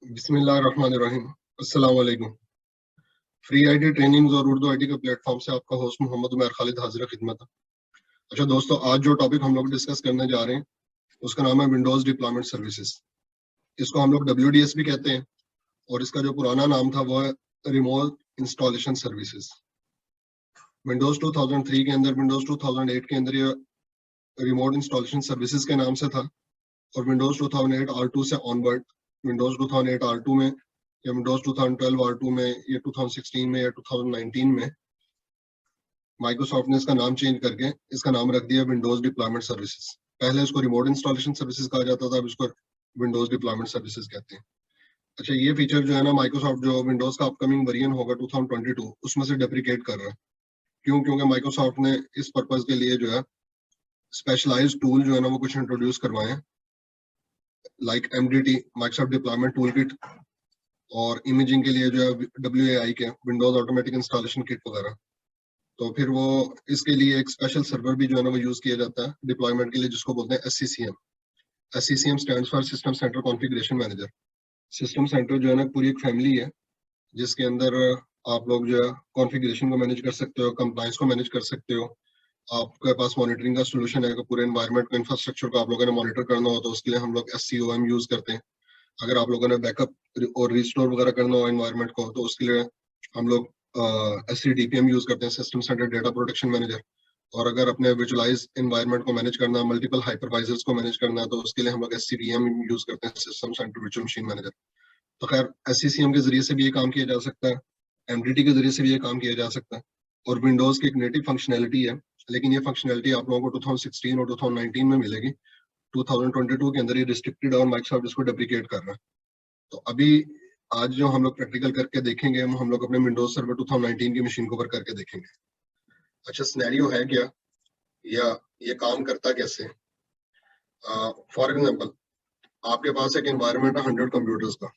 बिस्मिल्लाहिर्रहमानिर्रहीम। अस्सलाम वालेकुम। फ्री आईटी ट्रेनिंग्स और उर्दू आईटी के प्लेटफॉर्म से आपका होस्ट मोहम्मद उमर खालिद हाजिर खिदमत है। अच्छा दोस्तों, आज जो टॉपिक हम लोग डिस्कस करने जा रहे हैं उसका नाम है विंडोज डिप्लॉयमेंट सर्विसेज। इसको हम लोग WDS भी कहते हैं और इसका जो पुराना नाम था वो है रिमोट इंस्टॉलेशन सर्विसेज। विंडोज 2003 के अंदर, विंडोज 2008 के अंदर ये रिमोट इंस्टॉलेशन सर्विसेज के नाम से था और विंडोज 2008 R2 से ऑनवर्ड, विंडोज 2008 R2 में या विंडोज 2012 R2 में या 2016 में या 2019 में माइक्रोसॉफ्ट ने इसका नाम चेंज करके इसका नाम रख दिया विंडोज डिप्लॉयमेंट सर्विसेज। पहले इसको रिमोट इंस्टॉलेशन सर्विसेज कहा जाता था, अब इसको विंडोज डिप्लॉयमेंट सर्विसेज कहते हैं। अच्छा, ये फीचर जो है ना, माइक्रोसॉफ्ट जो विंडोज का अपकमिंग वेरिएंट होगा 2022 उसमें से डेप्रिकेट कर रहा है। क्यों? क्योंकि माइक्रोसॉफ्ट ने इस पर्पज के लिए जो है स्पेशलाइज्ड टूल जो है ना वो कुछ इंट्रोड्यूस करवाए, like MDT, Microsoft deployment tool kit, और इमेजिंग के लिए जो है WAI के विंडोज ऑटोमेटिक इंस्टॉलेशन किट वगैरह। तो फिर वो इसके लिए एक स्पेशल सर्वर भी जो है ना वो यूज किया जाता है डिप्लॉयमेंट के लिए, जिसको बोलते हैं SCCM। SCCM stands for system centre configuration manager. System centre जो है ना पूरी एक फैमिली है जिसके अंदर आप लोग जो है कॉन्फ़िगरेशन को मैनेज कर सकते हो, कंप्लायंस को मैनेज कर सकते हो। आपके पास मॉनिटरिंग का सोल्यूशन है कि पूरे एनवायरनमेंट को, इंफ्रास्ट्रक्चर को आप लोगों ने मॉनिटर करना हो तो उसके लिए हम लोग SCOM यूज करते हैं। अगर आप लोगों ने बैकअप और रिस्टोर वगैरह करना हो एनवायरनमेंट को तो उसके लिए हम लोग SCDPM यूज करते हैं, system centre data protection manager. और अगर अपने विजुअलाइज एनवायरनमेंट को मैनेज करना है, मल्टीपल हाइपरवाइजर्स को मैनेज करना है तो उसके लिए हम लोग SCDM यूज करते हैं, system centre virtual machine manager. तो खैर SCCM के जरिए से भी ये काम किया जा सकता है, MDT के जरिए से भी ये काम किया जा सकता है। और विंडोज की एक नेटिव फंक्शनैलिटी है, लेकिन ये फंक्शनैलिटी आप लोगों को 2016 और 2019 में मिलेगी। 2022 के अंदर ये रिस्ट्रिक्टेड और माइक्रोसॉफ्ट इसको डेप्रिकेट कर रहा है। तो अभी आज जो हम लोग प्रैक्टिकल करके देखेंगे, हम लोग अपने विंडोज सर्वर 2019 की मशीन को ऊपर करके देखेंगे। अच्छा, सिनेरियो है क्या, या ये काम करता कैसे? फॉर एग्जांपल, आपके पास एक एनवायरनमेंट है 100 कंप्यूटर्स का,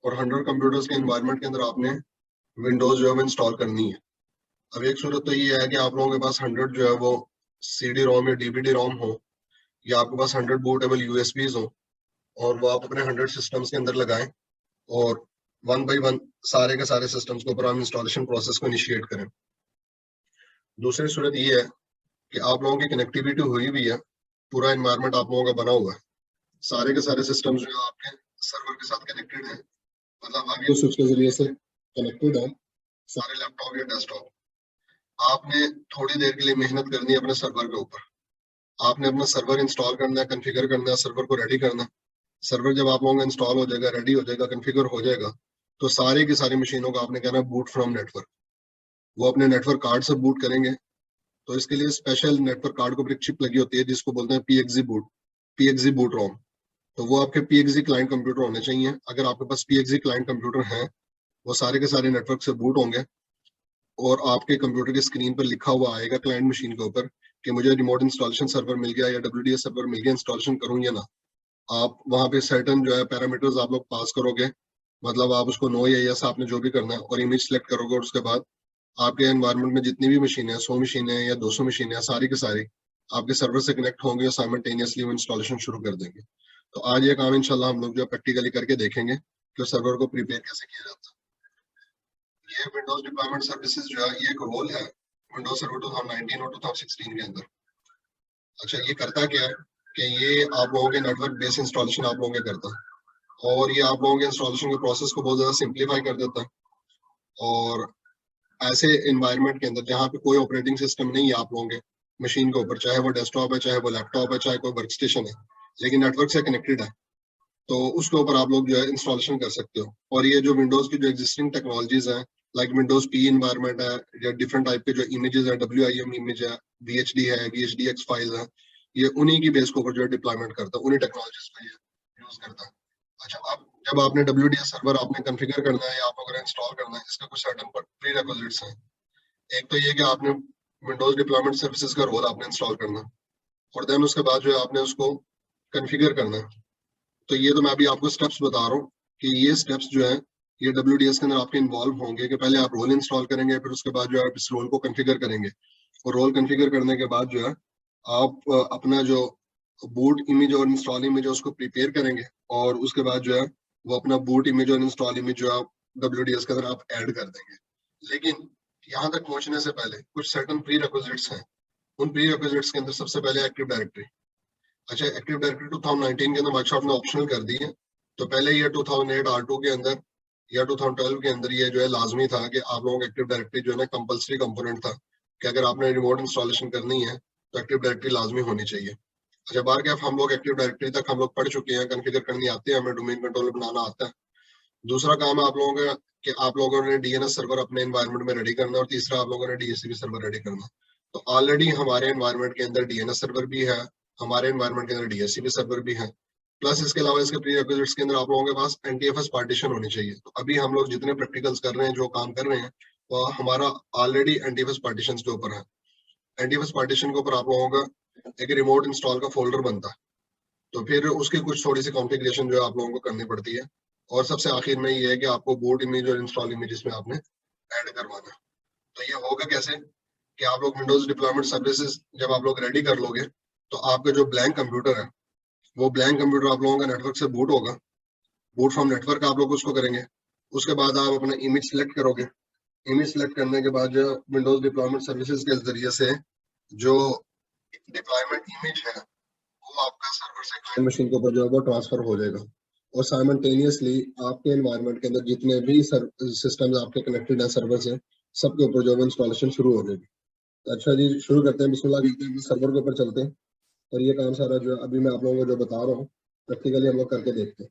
और 100 कंप्यूटर्स के एनवायरनमेंट के अंदर आपने विंडोज जो है इंस्टॉल करनी है। अब एक सूरत तो ये है कि आप लोगों के पास 100 जो है वो CD-ROM या DVD-ROM हो, या आपके पास 100 बूटेबल USBs हो, और वो आप अपने 100 सिस्टम्स के अंदर लगाएं और वन बाई वन सारे के सारे सिस्टम्स के ऊपर हम इंस्टॉलेशन प्रोसेस को इनिशिएट करें। दूसरी सूरत ये है कि आप लोगों की कनेक्टिविटी हुई भी है, पूरा एनवायरनमेंट आप लोगों का बना हुआ है, सारे के सारे सिस्टम्स जो है आपके सर्वर के साथ कनेक्टेड है, मतलब आईओ स्विच के जरिए से कनेक्टेड है, सारे लैपटॉप या डेस्कटॉप। आपने थोड़ी देर के लिए मेहनत करनी है अपने सर्वर के ऊपर। आपने अपना सर्वर इंस्टॉल करना है, कन्फिगर करना है, सर्वर को रेडी करना है। सर्वर जब आप लोगों का इंस्टॉल हो जाएगा, रेडी हो जाएगा, कन्फिगर हो जाएगा, तो सारी की सारी मशीनों का आपने कहना है बूट फ्रॉम नेटवर्क। वो अपने नेटवर्क कार्ड से बूट करेंगे। तो इसके लिए स्पेशल नेटवर्क कार्ड के ऊपर एक चिप लगी होती है जिसको बोलते हैं PXE बूट रोम। तो वो आपके PXE क्लाइंट कंप्यूटर होने चाहिए। अगर आपके पास PXE क्लाइंट कंप्यूटर है, वो सारे के सारे नेटवर्क से बूट होंगे और आपके कंप्यूटर की स्क्रीन पर लिखा हुआ आएगा क्लाइंट मशीन के ऊपर कि मुझे रिमोट इंस्टॉलेशन सर्वर मिल गया या WDS सर्वर मिल गया, इंस्टॉलेशन करूं या ना। आप वहां पे सर्टन जो है पैरामीटर्स आप लोग पास करोगे, मतलब आप उसको नो या यस आपने जो भी करना है, और इमेज सेलेक्ट करोगे, और उसके बाद आपके एनवायरनमेंट में जितनी भी मशीनें हैं, 100 मशीनें हैं या 200 मशीनें हैं, सारी की सारी आपके सर्वर से कनेक्ट होंगे और साइमल्टेनियसली वो इंस्टॉलेशन शुरू कर देंगे। तो आज ये काम इंशाल्लाह हम लोग जो प्रैक्टिकली करके देखेंगे कि सर्वर को प्रिपेयर कैसे किया जाता है। ये विंडोज डिप्लॉयमेंट सर्विसेज जो है ये एक रोल है विंडोज सर्वर 2019 और 2016 के अंदर। अच्छा, ये करता क्या है कि ये आप लोगों के नेटवर्क बेस इंस्टॉलेशन आप लोगों के करता है, और ये आप लोगों के इंस्टॉलेशन के प्रोसेस को बहुत ज्यादा सिंप्लीफाई कर देता है। और ऐसे एनवायरनमेंट के अंदर जहाँ पे कोई ऑपरेटिंग सिस्टम नहीं है आप लोगों के मशीन के ऊपर, चाहे वो डेस्कटॉप है, चाहे वो लैपटॉप है, चाहे कोई वर्क स्टेशन है, लेकिन नेटवर्क से कनेक्टेड है, तो उसके ऊपर आप लोग जो है इंस्टॉलेशन कर सकते हो। और ये जो विंडोज की जो एग्जिस्टिंग टेक्नोलॉजीज हैं, लाइक विंडोज P इन्वायरमेंट है, या डिफरेंट टाइप के जो इमेजेस है, WIM इमेज है, VHD है, VHDX फाइल है, ये उन्हीं की बेस के ऊपर जो है डिप्लॉयमेंट करता है, उन्हीं टेक्नोलॉजीज को ये यूज करता है। अच्छा, अब जब आपने WDS सर्वर आपने कॉन्फ़िगर करना है या आप अगर इंस्टॉल करना है, इसका कुछ सर्टेन प्री रिक्विजिट्स हैं। एक तो ये कि आपने विंडोज डिप्लॉयमेंट सर्विसेज का रोल आपने इंस्टॉल करना, और देन उसके बाद जो है आपने उसको कॉन्फ़िगर करना है। तो ये तो मैं अभी आपको स्टेप्स बता रहा हूँ कि ये स्टेप्स जो है ये WDS के अंदर आपके इन्वॉल्व होंगे कि पहले आप रोल इंस्टॉल करेंगे, फिर उसके बाद जो है आप इस रोल को कॉन्फ़िगर करेंगे, और रोल कॉन्फ़िगर करने के बाद जो है आप अपना जो बूट इमेज और इंस्टॉल इमेज है उसको प्रिपेयर करेंगे, और उसके बाद जो है वो अपना बूट इमेज और इंस्टॉल इमेज जो आप WDS के अंदर आप ऐड कर देंगे। लेकिन यहाँ तक पहुंचने से पहले कुछ सर्टन प्री रिक्विजिट्स हैं। उन प्री रिक्विजिट्स के अंदर सबसे पहले एक्टिव डायरेक्टरी। अच्छा, एक्टिव डायरेक्टरी 2019 के अंदर माइक्रोसॉफ्ट ने ऑप्शनल कर दी है। तो पहले ये 2008 R2 के अंदर या 2012 के अंदर ये जो है लाजमी था कि आप लोगों को एक्टिव डायरेक्टरी जो है ना कंपलसरी कंपोनेंट था कि अगर आपने रिमोट इंस्टॉलेशन करनी है तो एक्टिव डायरेक्टरी लाजमी होनी चाहिए। अच्छा, बार क्या हम लोग एक्टिव डायरेक्टरी तक हम लोग पढ़ चुके हैं, कॉन्फ़िगर करनी आती है, हमें डोमेन कंट्रोलर बनाना आता है। दूसरा काम है आप लोगों का कि आप लोगों ने DNS सर्वर अपने एनवायरनमेंट में रेडी करना है, और तीसरा आप लोगों ने DHCP सर्वर रेडी करना है। तो ऑलरेडी हमारे एनवायरनमेंट के अंदर DNS सर्वर भी है, हमारे एनवायरनमेंट के अंदर DHCP सर्वर भी है, प्लस इसके अलावा इसके प्री रिक्विजिट्स के अंदर आप लोगों के पास NTFS पार्टीशन होनी चाहिए। तो अभी हम लोग जितने प्रैक्टिकल्स कर रहे हैं, जो काम कर रहे हैं, वो हमारा ऑलरेडी NTFS पार्टीशन के ऊपर है। NTFS पार्टीशन के ऊपर आप लोगों का एक रिमोट इंस्टॉल का फोल्डर बनता है। तो फिर उसकी कुछ थोड़ी सी कॉन्फ़िगरेशन जो है आप लोगों को करनी पड़ती है, और सबसे आखिर में ये है कि आपको बूट इमेज और इंस्टॉल इमेज इसमें आपने ऐड करवाना है। तो ये होगा कैसे कि आप लोग विंडोज डिप्लॉयमेंट सर्विसेज जब आप लोग रेडी कर लोगे, तो आपका जो ब्लैंक कंप्यूटर है, वो ब्लैंक कंप्यूटर आप लोगों का नेटवर्क से बूट होगा। बूट फ्रॉम नेटवर्क आप लोग उसको करेंगे। उसके बाद आप अपना इमेज सेलेक्ट करोगे। इमेज सेलेक्ट करने के बाद जो विंडोज डिप्लॉयमेंट सर्विसेज के जरिए से जो डिप्लॉयमेंट इमेज है वो आपका सर्वर से क्लाइंट मशीन के ऊपर जो है वो ट्रांसफर हो जाएगा, और साइमल्टेनियसली आपके एनवायरनमेंट के अंदर जितने भी सिस्टम्स आपके कनेक्टेड हैं सर्वर से, सबके ऊपर जो है इंस्टॉलेशन शुरू हो जाएगी। तो अच्छा जी, शुरू करते हैं, बिस्मिल्लाह करते हैं, सर्वर के ऊपर चलते हैं, और ये काम सारा जो है अभी मैं आप लोगों को जो बता रहा हूँ प्रैक्टिकली हम लोग करके देखते हैं।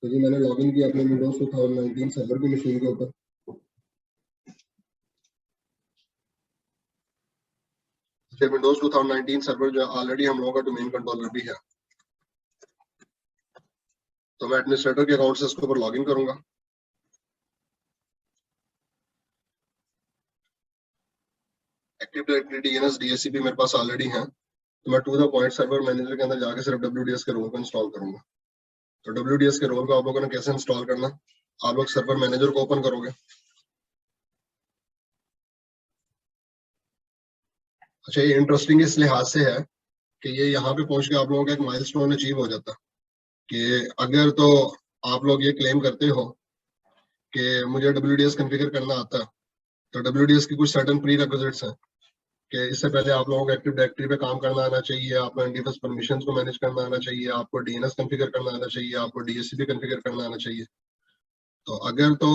तो जी मैंने लॉगिन किया अपने विंडोज 2019 सर्वर की मशीन के ऊपर। विंडोज 2019 सर्वर जो है ऑलरेडी हम लोगों का डोमेन कंट्रोलर भी है। तो मैं एडमिनिस्ट्रेटर के अकाउंट से इसके ऊपर लॉगिन करूंगा। एक्टिव डायरेक्टरी DNS DHCP मेरे पास ऑलरेडी है, तो मैं to the point server manager के अंदर जाके सिर्फ WDS के रोल को इंस्टॉल करूंगा। तो WDS के रोल को आप लोगों ने कैसे इंस्टॉल करना, आप लोग सर्वर मैनेजर को ओपन करोगे। अच्छा, ये इंटरेस्टिंग इस लिहाज से है कि ये यहाँ पे पहुंच के आप लोगों का एक माइलस्टोन अचीव हो जाता कि अगर तो आप लोग ये क्लेम करते हो कि मुझे WDS कॉन्फ़िगर करना आता है, तो WDS की कुछ सर्टेन प्री रिक्विजिट्स हैं कि इससे पहले आप लोगों को एक्टिव डायरेक्टरी पे काम करना आना चाहिए, आपको NTFS परमिशंस को मैनेज करना आना चाहिए, आपको DNS कॉन्फ़िगर करना आना चाहिए, आपको DHCP कॉन्फ़िगर करना आना चाहिए। तो अगर तो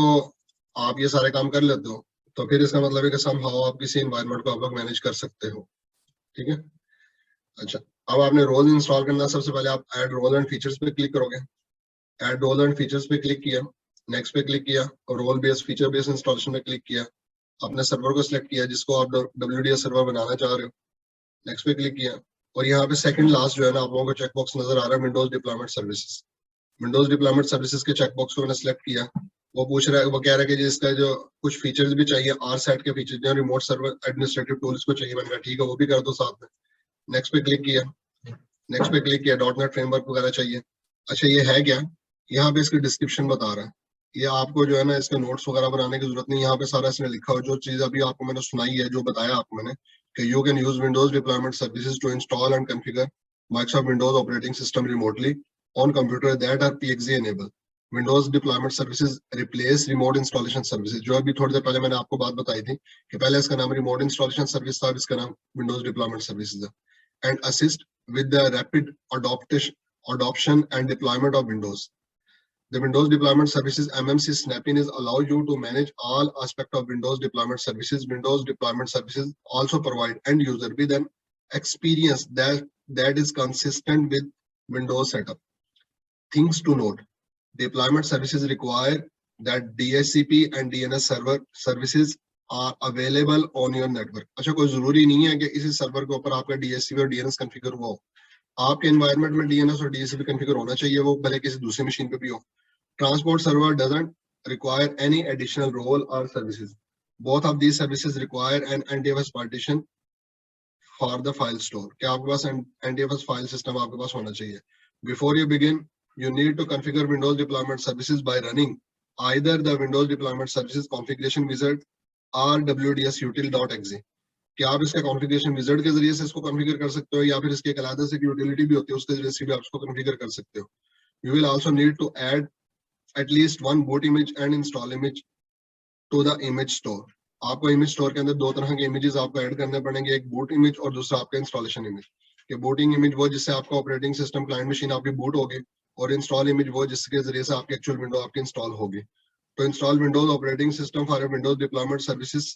आप ये सारे काम कर लेते हो, तो फिर इसका मतलब है कि समहाउ आप किसी एनवायरनमेंट को आप लोग मैनेज कर सकते हो। ठीक है। अच्छा, अब आपने रोल इंस्टॉल करना, सबसे पहले आप ऐड रोल एंड फीचर्स पे क्लिक करोगे। ऐड रोल एंड फीचर्स पे क्लिक किया, नेक्स्ट पे क्लिक किया, और role based feature based installation पे क्लिक किया। अपने सर्वर को सिलेक्ट किया जिसको आप WDS सर्वर बनाना चाह रहे हो, नेक्स्ट पे क्लिक किया, और यहाँ पे सेकंड लास्ट जो है ना आप लोगों को चेकबॉक्स नजर आ रहा है Windows deployment services. Windows deployment services के चेकबॉक्स को मैंने सिलेक्ट किया। वो पूछ रहा है, वो कह रहा है कि जिसका जो कुछ फीचर्स भी चाहिए, RSAT के फीचर्स जो रिमोट सर्वर एडमिनिस्ट्रेटिव टूल्स को चाहिए, मैंने कहा ठीक है वो भी कर दो साथ में। नेक्स्ट पे क्लिक किया, नेक्स्ट पे क्लिक किया, .NET फ्रेमवर्क वगैरह चाहिए। अच्छा, ये है क्या, यहाँ पे इसकी डिस्क्रिप्शन बता रहा है। ये आपको जो है ना इसके नोट्स वगैरह बनाने की जरूरत नहीं, यहाँ पे सारा इसने लिखा हो। जो चीज अभी आपको मैंने सुनाई है, जो बताया आपको मैंने कि you can use Windows deployment services to install and configure Microsoft Windows operating system remotely on computer that are PXE enabled. Windows deployment services replace remote installation services. जो अभी थोड़ी देर पहले मैंने आपको बात बताई थी कि पहले इसका नाम रिमोट इंस्टॉलेशन सर्विस था, इसका नाम विंडोज डिप्लॉयमेंट सर्विसेज है। And assist with the rapid adoption and deployment of Windows. The Windows Deployment Services MMC Snap-in is allow you to manage all aspects of Windows deployment services. Windows deployment services also provide end user with an experience that is consistent with Windows setup. Things to note: deployment services require that DHCP and DNS server services are available on your network. अच्छा, कोई जरूरी नहीं है कि इसी server के ऊपर आपका DHCP और DNS कॉन्फ़िगर हुआ हो। आपके एनवायरनमेंट में DNS और DHCP कॉन्फ़िगर होना चाहिए, वो भले किसी दूसरी मशीन पे भी हो। Transport server doesn't require any additional role or services. Both of these services require an NTFS partition for the file store. क्या आपके पास NTFS file system आपके पास होना चाहिए। Before you begin, you need to configure Windows deployment services by running either the Windows deployment services configuration wizard or wdsutil.exe. क्या आप इसके configuration wizard के जरिए से इसको कॉन्फ़िगर कर सकते हो, या फिर इसके एक अलग से यूटिलिटी भी होती है, उसके जरिए से भी आप इसको कॉन्फ़िगर कर सकते हो। You will also need to add at least one boot image and install image to the image store. आपको इमेज स्टोर के अंदर दो तरह के इमेजेस आपको ऐड करने पड़ेंगे, एक बूट इमेज और दूसरा आपका इंस्टॉलेशन इमेज। कि बूटिंग इमेज वो जिससे आपका ऑपरेटिंग सिस्टम क्लाइंट मशीन आपकी बूट होगी, और इंस्टॉल इमेज वो जिसके जरिए से आपकी एक्चुअल विंडो आपकी इंस्टॉल होगी। तो install Windows operating system for a Windows deployment services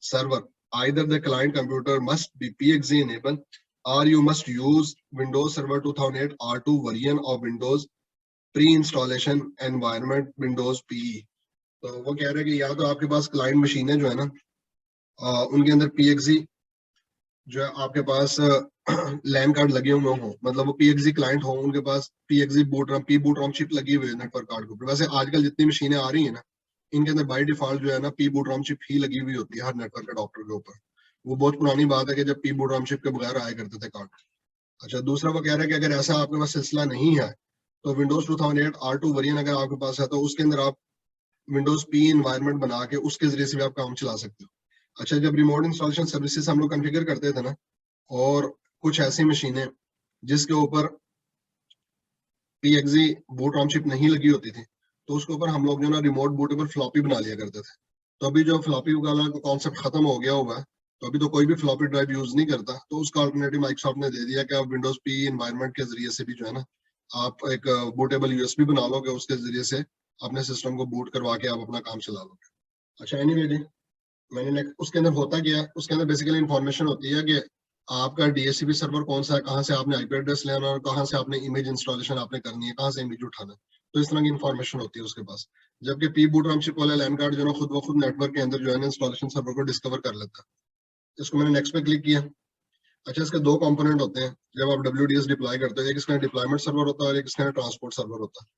server, either the client computer must be PXE enabled or you must use Windows Server 2008 R2 version of Windows pre-installation environment Windows PE। तो वो कह रहे हैं कि या तो आपके पास client मशीनें जो है ना, उनके अंदर PXE जो है आपके पास लैन कार्ड लगे हुए हो, मतलब वो PXE क्लाइंट हो, उनके पास PXE बूट रॉम चिप लगी हुई है नेटवर्क कार्ड के ऊपर। वैसे आजकल जितनी मशीनें आ रही है ना, इनके अंदर बाय डिफॉल्ट जो है ना पी बूट रॉम चिप ही लगी हुई होती है हर नेटवर्क अडॉप्टर के ऊपर। वो बहुत पुरानी बात है कि जब पी बूट रॉम चिप के बगैर आया करते थे कार्ड। अच्छा, दूसरा वो कह रहा है कि अगर ऐसा आपके पास सिलसिला नहीं है तो विंडोज 2008 R2 वेरिएंट अगर आपके पास है तो उसके अंदर आप विंडोज पी एनवायरनमेंट बना के उसके जरिए से भी आप काम चला सकते हो। अच्छा, जब रिमोट इंस्टॉलेशन सर्विसेज हम लोग कॉन्फ़िगर करते थे ना, और कुछ ऐसी मशीनें जिसके ऊपर PXE बूट रॉम चिप नहीं लगी होती थी, तो उसके ऊपर हम लोग जो ना रिमोट बूटेबल फ्लॉपी बना लिया करते थे। तो अभी जो फ्लॉपी वाला कॉन्सेप्ट खत्म हो गया हुआ है, तो अभी तो कोई भी फ्लॉपी ड्राइव यूज नहीं करता। तो उसका अल्टरनेटिव माइक्रोसॉफ्ट ने दे दिया कि आप विंडोज पी एनवायरनमेंट के जरिए से भी जो है ना आप एक बूटेबल यूएसबी बना लोगे, उसके जरिए से अपने सिस्टम को बूट करवा के आप अपना काम चला लोगे। अच्छा, एनीवे जी, मैंने उसके अंदर होता क्या है, उसके अंदर बेसिकली इंफॉर्मेशन होती है कि आपका डीएचसीपी सर्वर कौन सा है, कहाँ से आपने आईपी एड्रेस लेना है, और कहाँ से आपने इमेज इंस्टॉलेशन आपने करनी है, कहाँ से इमेज उठाना है। तो इस तरह की इंफॉर्मेशन होती है उसके पास। जबकि पी बूट रॉमशिप वाला लैन कार्ड जो है ना खुद ब खुद नेटवर्क के अंदर जो है ना इंस्टॉलेशन सर्वर को डिस्कवर कर लेता है। इसको मैंने नेक्स्ट पे क्लिक किया। अच्छा, इसके दो कंपोनेंट होते हैं जब आप WDS डिप्लॉय करते हो, एक इसका डिप्लॉयमेंट सर्वर होता है और एक इसका ट्रांसपोर्ट सर्वर होता है।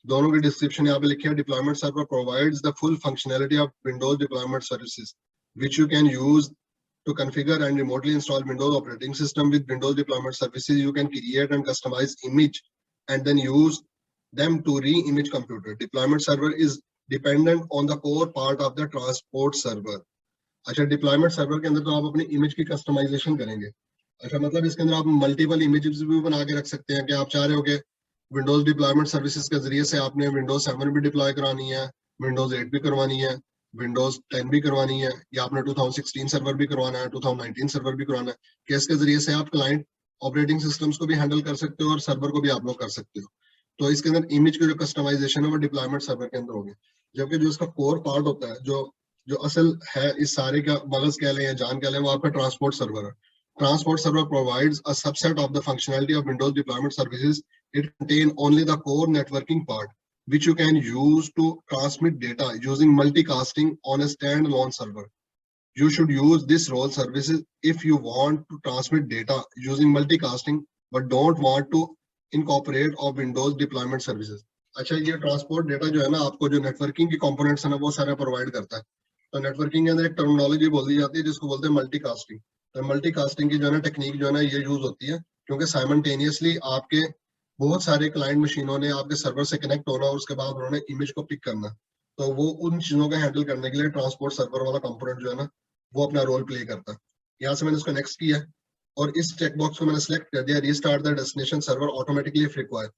दोनों की डिस्क्रिप्शन यहाँ पे लिखी है। Deployment server provides the full functionality of Windows deployment services which you can use to configure and remotely install Windows operating system. With Windows deployment services, you can create and customize image and then use them to re-image computer. Deployment server is dependent on the core part of the transport server. अच्छा, deployment server के अंदर तो आप अपनी image की customization करेंगे। अच्छा, मतलब इसके अंदर आप मल्टीपल इमेजेस भी बना के रख सकते हैं कि आप चाह रहे हो कि विंडोज डिप्लॉयमेंट सर्विसेज के जरिए से आपने विंडोज 7 भी डिप्लॉय करवानी है, विंडोज 8 भी करवानी है, विंडोज 10 भी करवानी है, या आपने 2016 सर्वर भी करवाना है, 2019 सर्वर भी करवाना है, कि इसके जरिए से आप क्लाइंट ऑपरेटिंग सिस्टम्स को भी हैंडल कर सकते हो और सर्वर को भी आप लोग कर सकते हो। तो इसके अंदर इमेज की जो कस्टमाइजेशन है वो डिप्लॉयमेंट सर्वर के अंदर होगी। जबकि जो इसका कोर पार्ट होता है, जो जो असल है इस सारे का मगज कह लें या जान कह लें, वो आपका ट्रांसपोर्ट सर्वर है। Transport server provides a subset of the functionality of Windows deployment services. It contains only the core networking part, which you can use to transmit data using multicasting on a standalone server. You should use this role services if you want to transmit data using multicasting, but don't want to incorporate of Windows deployment services. अच्छा, ये transport data जो है ना आपको जो networking की components है ना वो सारा प्रोवाइड करता है। तो नेटवर्किंग के अंदर एक टर्मिनोलॉजी बोल दी जाती है जिसको बोलते हैं मल्टीकास्टिंग। तो मल्टीकास्टिंग की जो है ना टेक्निक जो है ना ये यूज होती है क्योंकि साइमल्टेनियसली आपके बहुत सारे क्लाइंट मशीनों ने आपके सर्वर से कनेक्ट होना और उसके बाद उन्होंने इमेज को पिक करना। तो वो उन चीजों को हैंडल करने के लिए ट्रांसपोर्ट सर्वर वाला कंपोनेंट जो है ना वो अपना रोल प्ले करता है। यहाँ से मैंने इसको नेक्स्ट किया और इस चेकबॉक्स को मैंने सेलेक्ट कर दिया, restart the destination server automatically if required.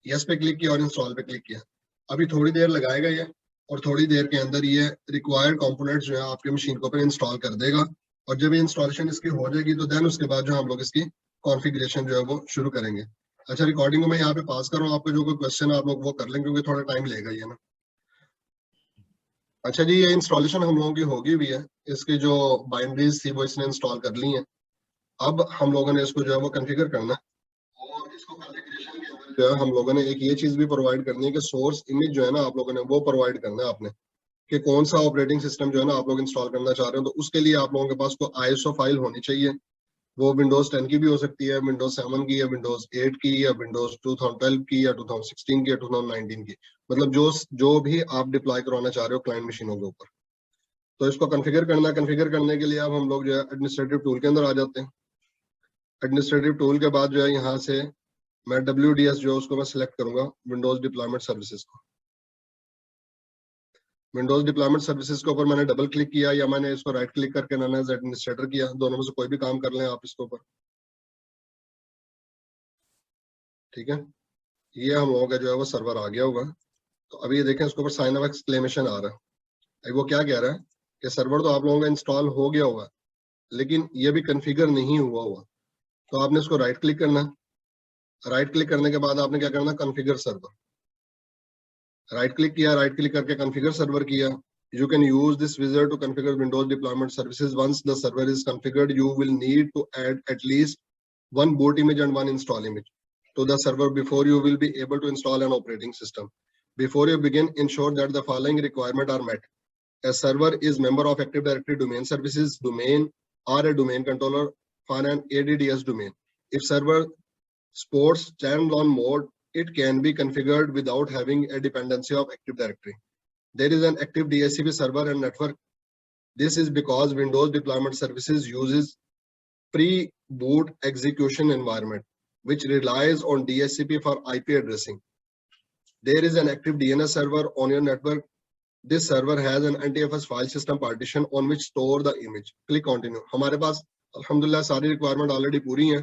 Yes पे क्लिक किया और इंस्टॉल पे क्लिक किया। अभी थोड़ी देर लगाएगा ये, और थोड़ी देर के अंदर ये रिक्वायर्ड कंपोनेंट्स जो है आपके मशीन के ऊपर इंस्टॉल कर देगा। और जब ये इंस्टॉलेशन इसकी हो जाएगी तो देन उसके बाद जो हम लोग इसकी कॉन्फ़िगरेशन जो है वो शुरू करेंगे। अच्छा, रिकॉर्डिंग को मैं यहाँ पे पास कर रहा हूँ, आपको जो कोई क्वेश्चन है आप लोग वो कर लेंगे क्योंकि थोड़ा टाइम लेगा ये ना। अच्छा जी, ये इंस्टॉलेशन हम लोगों की होगी भी है, इसकी जो बाइनरीज थी वो इसने इंस्टॉल कर ली है। अब हम लोगों ने इसको जो है वो कॉन्फ़िगर करना है और इसको कॉन्फ़िगरेशन के अंदर जो है हम लोगों ने एक ये चीज भी प्रोवाइड करनी है कि सोर्स इमेज जो है ना आप लोगों ने वो प्रोवाइड करना है आपने, कि कौन सा ऑपरेटिंग सिस्टम जो है ना आप लोग इंस्टॉल करना चाह रहे हो। तो उसके लिए आप लोगों के पास को ISO फाइल होनी चाहिए। वो विंडोज 10 की भी हो सकती है, विंडोज 7 की या विंडोज 8 की या विंडोज 2012 की या 2016 की या 2019 की, मतलब जो जो भी आप डिप्लॉय करवाना चाह रहे हो क्लाइंट मशीनों के ऊपर। तो इसको कॉन्फ़िगर करना है। कॉन्फ़िगर करने के लिए अब हम लोग जो है एडमिनिस्ट्रेटिव टूल के अंदर आ जाते हैं। एडमिनिस्ट्रेटिव टूल के बाद जो है यहाँ से मैं WDS जो है उसको मैं सिलेक्ट करूंगा, विंडोज डिप्लॉयमेंट सर्विसेज को। विंडोज डिप्लॉयमेंट सर्विसेज के ऊपर मैंने डबल क्लिक किया या मैंने इसको राइट क्लिक करके रन एज एडमिनिस्ट्रेटर किया, दोनों में से कोई भी काम कर लें आप इसके ऊपर। ठीक है, ये हम लोगों का जो है वो सर्वर आ गया होगा। तो अभी ये देखें, उसके ऊपर साइन ऑफ एक्सक्लेमेशन आ रहा है। अभी वो क्या कह रहा है कि सर्वर तो आप लोगों का इंस्टॉल हो गया होगा, लेकिन ये भी कॉन्फ़िगर नहीं हुआ। तो आपने इसको राइट क्लिक करना है। राइट क्लिक करने के बाद आपने क्या करना, कॉन्फ़िगर सर्वर। राइट क्लिक किया, राइट क्लिक करके कॉन्फ़िगर सर्वर किया। You can use this wizard to configure Windows deployment services. Once the server is configured, you will need to add at least one boot image and one install image to the server before you will be able to install an operating system. Before you begin, ensure that the following requirements are met. A server is member of Active Directory Domain Services domain or a domain controller for an ADDS domain. If server supports standalone mode, it can be configured without having a dependency of Active Directory. There is an active DHCP server and network. This is because Windows Deployment Services uses pre-boot execution environment, which relies on DHCP for IP addressing. There is an active DNS server on your network. This server has an NTFS file system partition on which store the image. Click continue. हमारे पास अल्हम्दुलिल्लाह सारी requirement already पूरी है।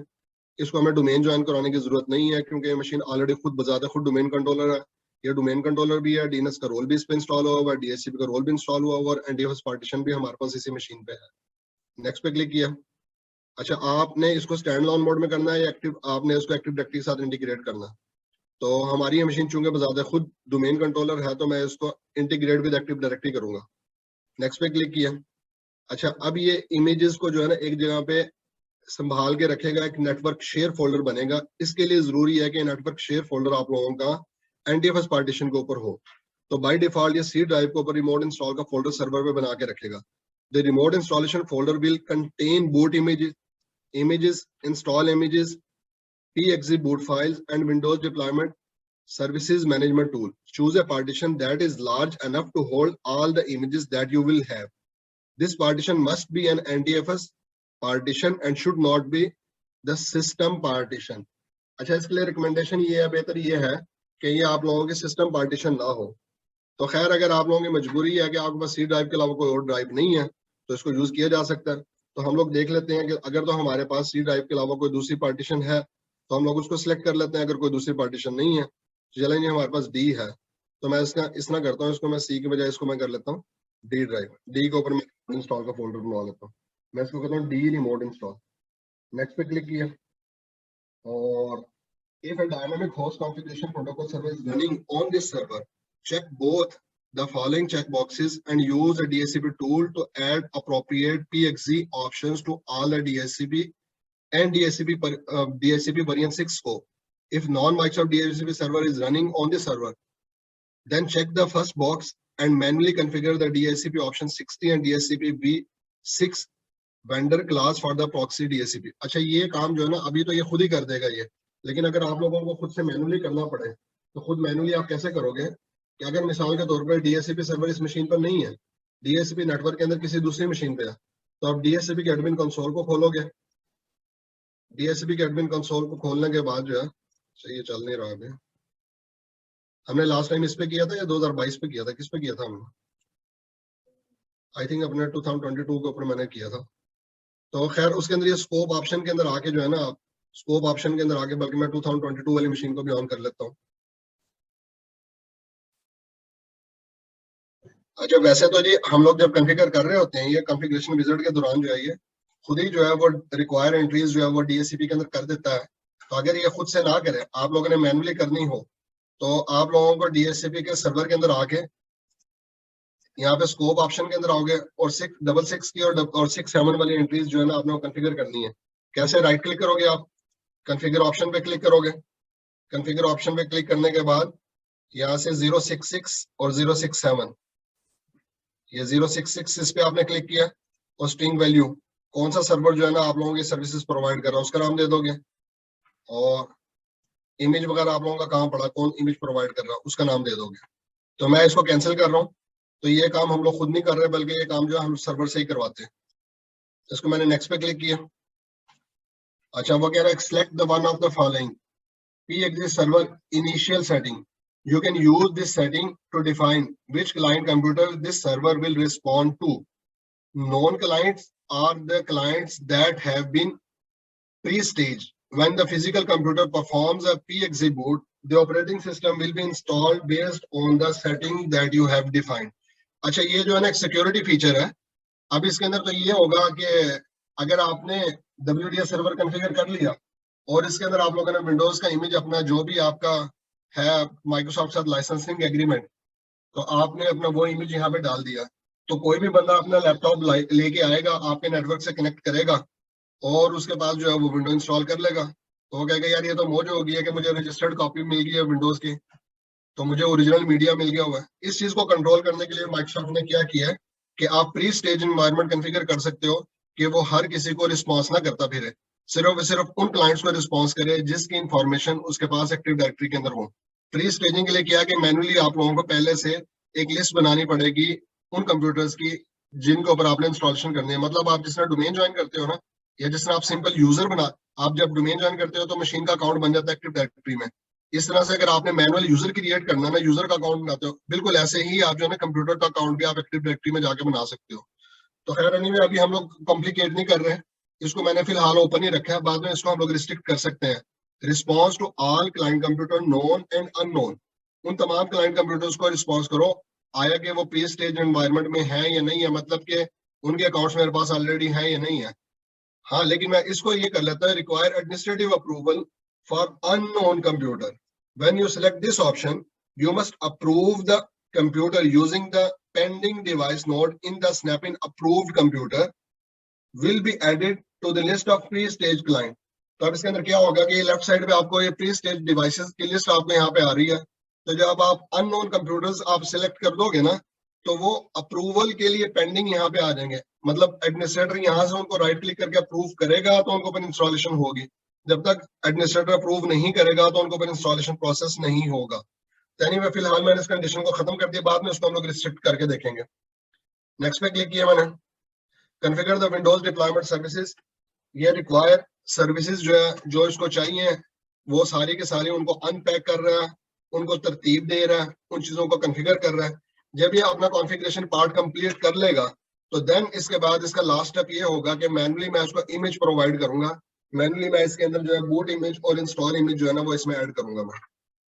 इसको हमें domain join कराने की जरूरत नहीं है, क्योंकि ये मशीन ऑलरेडी खुद बजाते खुद डोमेन कंट्रोलर है। ये डोमेन कंट्रोलर भी है, डीएनएस का रोल भी इस पे इंस्टॉल हुआ हुआ है, डीएचसीपी का रोल भी इंस्टॉल हुआ हुआ है, और एनटीएफएस पार्टीशन भी हमारे पास इसी मशीन पे है। नेक्स्ट पे क्लिक किया। अच्छा, आपने इसको स्टैंड अलोन मोड में करना है या एक्टिव, आपने इसको एक्टिव डायरेक्टरी के साथ इंटीग्रेट करना है। तो हमारी ये मशीन चूंकि बजाते खुद डोमेन कंट्रोलर है, तो मैं इसको इंटीग्रेट विद एक्टिव डायरेक्टरी करूंगा। नेक्स्ट पे क्लिक किया। अच्छा, अब ये इमेजेस को जो है ना एक जगह पे संभाल के रखेगा, एक नेटवर्क शेयर फोल्डर बनेगा। इसके लिए जरूरी है कि नेटवर्क शेयर फोल्डर आप लोगों का एनटीएफएस पार्टीशन के ऊपर हो। तो बाय डिफॉल्ट ये सी ड्राइव के ऊपर रिमोट इंस्टॉल का फोल्डर सर्वर पे बना के रखेगा। The remote installation folder will contain boot images, install images, pxe boot files, and Windows deployment services management tool. Choose a partition that is large enough to hold all the images that you will have. This partition must be an NTFS partition and should not be the system partition. अच्छा, इसके लिए recommendation ये है, बेहतर ये है कि ये आप लोगों के सिस्टम पार्टीशन ना हो। तो खैर, अगर आप लोगों की मजबूरी है कि आपके पास सी ड्राइव के अलावा कोई और ड्राइव नहीं है, तो इसको यूज किया जा सकता है। तो हम लोग देख लेते हैं कि अगर तो हमारे पास सी ड्राइव के अलावा कोई दूसरी पार्टीशन है तो हम लोग उसको सिलेक्ट कर लेते हैं। अगर कोई दूसरी पार्टीशन नहीं है, चलेंगे हमारे पास डी है, तो मैं इसका इस तरह करता हूँ, इसको मैं सी की बजाय इसको मैं कर लेता हूँ डी ड्राइव। डी के ऊपर मैं इंस्टॉल का फोल्डर बना लेता हूँ। मैं इसको कहता हूँ डी रिमोट इंस्टॉल। नेक्स्ट पे क्लिक किया। और if a dynamic host configuration protocol server is running on this server, check both the following checkboxes and use a DHCP tool to add appropriate PXE options to all the DHCP and DHCP variant 6 scope. If non-Microsoft DHCP server is running on the server, then check the first box and manually configure the DHCP option 60 and DHCP v6 vendor class for the proxy DHCP. अच्छा, ये काम जो है ना अभी तो ये खुद ही कर देगा ये, लेकिन अगर आप लोगों को खुद से मैनुअली करना पड़े तो खुद मैनुअली आप कैसे करोगे कि अगर मिसाल के तौर पर डीएचसीपी सर्वर इस मशीन पर नहीं है, डीएचसीपी नेटवर्क के अंदर किसी दूसरी मशीन पे है, तो आप डीएचसीपी के एडमिन कंसोल को खोलोगे। डीएचसीपी के एडमिन कंसोल को खोलने के बाद जो है, ये चल नहीं रहा है, हमने लास्ट टाइम इस पे किया था या 2022 पे किया था, किस पे किया था हमने? आई थिंक अपने 2022 के ऊपर मैंने किया था। तो खैर उसके अंदर ये स्कोप ऑप्शन के अंदर आके जो है ना, स्कोप ऑप्शन के अंदर आके, बल्कि मैं 2022 वाली मशीन को भी ऑन कर लेता हूँ। अच्छा, वैसे तो जी हम लोग जब कॉन्फ़िगर कर रहे होते हैं, ये कॉन्फ़िगरेशन विज़ार्ड के दौरान जो है ये खुद ही जो है वो रिक्वायर एंट्रीज जो है वो डीएचसीपी के अंदर कर देता है। तो अगर ये खुद से ना करे, आप लोगों ने मैनुअली करनी हो, तो आप लोगों को डीएचसीपी के सर्वर के अंदर आके यहाँ पे स्कोप ऑप्शन के अंदर आओगे और 666 की और 67 वाली एंट्रीज जो है ना आपने कॉन्फ़िगर करनी है। कैसे? राइट क्लिक करोगे आप, कॉन्फ़िगर ऑप्शन पे क्लिक करोगे। कॉन्फ़िगर ऑप्शन पे क्लिक करने के बाद यहाँ से 066 और 067, ये 066 इस पे आपने क्लिक किया और स्ट्रिंग वैल्यू कौन सा सर्वर जो है ना आप लोगों की सर्विसेज प्रोवाइड कर रहा है उसका नाम दे दोगे, और इमेज वगैरह आप लोगों का कहाँ पड़ा, कौन इमेज प्रोवाइड कर रहा है उसका नाम दे दोगे। तो मैं इसको कैंसिल कर रहा हूँ। तो ये काम हम लोग खुद नहीं कर रहे, बल्कि ये काम जो है हम सर्वर से ही करवाते हैं। इसको मैंने नेक्स्ट पे क्लिक किया। अच्छा, वो कह रहा है select the one of the following PXE server initial setting. You can use this setting to define which client computer this server will respond to. Known clients are the clients that have been pre-staged. When the physical computer performs a PXE boot, the operating system will be installed based on the setting that you have defined. अच्छा, ये जो है ना एक security feature है। अब इसके अंदर तो ये होगा कि अगर आपने WDS सर्वर कॉन्फ़िगर कर लिया और इसके अंदर आप लोगों ने विंडोज का इमेज अपना जो भी आपका है माइक्रोसॉफ्ट साथ लाइसेंसिंग एग्रीमेंट, तो आपने अपना वो इमेज यहाँ पे डाल दिया, तो कोई भी बंदा अपना लैपटॉप लेके आएगा, आपके नेटवर्क से कनेक्ट करेगा और उसके बाद जो है वो विंडो इंस्टॉल कर लेगा। तो वो कहेगा यार ये तो मौज हो गई है कि मुझे रजिस्टर्ड कॉपी मिल गई है विंडोज की, तो मुझे ओरिजिनल मीडिया मिल गया हुआ है। इस चीज को कंट्रोल करने के लिए माइक्रोसॉफ्ट ने क्या किया है कि आप प्री स्टेज एनवायरनमेंट कॉन्फ़िगर कर सकते हो कि वो हर किसी को रिस्पॉन्स ना करता फिरे, सिर्फ उन क्लाइंट्स को रिस्पॉन्स करे जिसकी इंफॉर्मेशन उसके पास एक्टिव डायरेक्टरी के अंदर हो। प्री स्टेजिंग के लिए क्या कि मैनुअली आप लोगों को पहले से एक लिस्ट बनानी पड़ेगी उन कंप्यूटर्स की जिनके ऊपर आपने इंस्टॉलेशन करनी है। मतलब आप जिस तरह डोमेन ज्वाइन करते हो ना, या जिस तरह आप सिंपल यूजर बना, आप जब डोमेन ज्वाइन करते हो तो मशीन का अकाउंट बन जाता है एक्टिव डायरेक्टरी में। इस तरह से अगर आपने मैनुअल यूजर क्रिएट करना ना, यूजर का अकाउंट बनाते हो, बिल्कुल ऐसे ही आप जो है ना कंप्यूटर का अकाउंट भी आप एक्टिव डायरेक्टरी में जाके बना सकते हो। तो खैर एनीवे अभी हम लोग कॉम्प्लिकेट नहीं कर रहे हैं, इसको मैंने फिलहाल ओपन ही रखा है, बाद में इसको हम लोग रिस्ट्रिक्ट कर सकते हैं। Response to all client computer known and unknown, उन तमाम क्लाइंट कंप्यूटर्स को रिस्पॉन्स करो, आया कि वो प्री स्टेज एनवायरनमेंट में है या नहीं है, मतलब कि उनके अकाउंट्स मेरे पास ऑलरेडी है या नहीं है। हाँ, लेकिन मैं इसको ये कर लेता है, require administrative approval for unknown computer. When you select this option you must approve the computer using the pending device node in the snap-in approved computer will be added to the list of pre-stage client। तो अब इसके अंदर क्या होगा कि left side पे आपको ये प्री स्टेज डिवाइसेस की लिस्ट आपको यहाँ पे आ रही है। तो जब आप अननोन कंप्यूटर्स आप सिलेक्ट कर दोगे ना, तो वो अप्रूवल के लिए पेंडिंग यहाँ पे आ जाएंगे। मतलब एडमिनिस्ट्रेटर यहाँ से उनको राइट क्लिक करके अप्रूव करेगा तो उनको ऊपर इंस्टॉलेशन होगी, जब तक एडमिनिस्ट्रेटर अप्रूव नहीं करेगा तो उनको ऊपर इंस्टॉलेशन प्रोसेस नहीं होगा। एनीवे फिलहाल मैंने इस कंडीशन को खत्म कर दिया, बाद में उसको हम लोग रिस्ट्रिक्ट करके देखेंगे। नेक्स्ट पे क्लिक किया मैंने, configure the Windows deployment services. ये रिक्वायर सर्विसेज जो है जो इसको चाहिए वो सारी के सारी उनको अनपैक कर रहा है, उनको तरतीब दे रहा है, उन चीजों को कॉन्फ़िगर कर रहा है। जब ये अपना कॉन्फ़िगरेशन पार्ट कंप्लीट कर लेगा तो देन इसके बाद इसका लास्ट स्टेप ये होगा कि मैनुअली मैं उसको इमेज प्रोवाइड करूंगा। मैनुअली मैं इसके अंदर जो है बूट इमेज और इंस्टॉल इमेज जो है ना वो इसमें ऐड करूंगा मैं।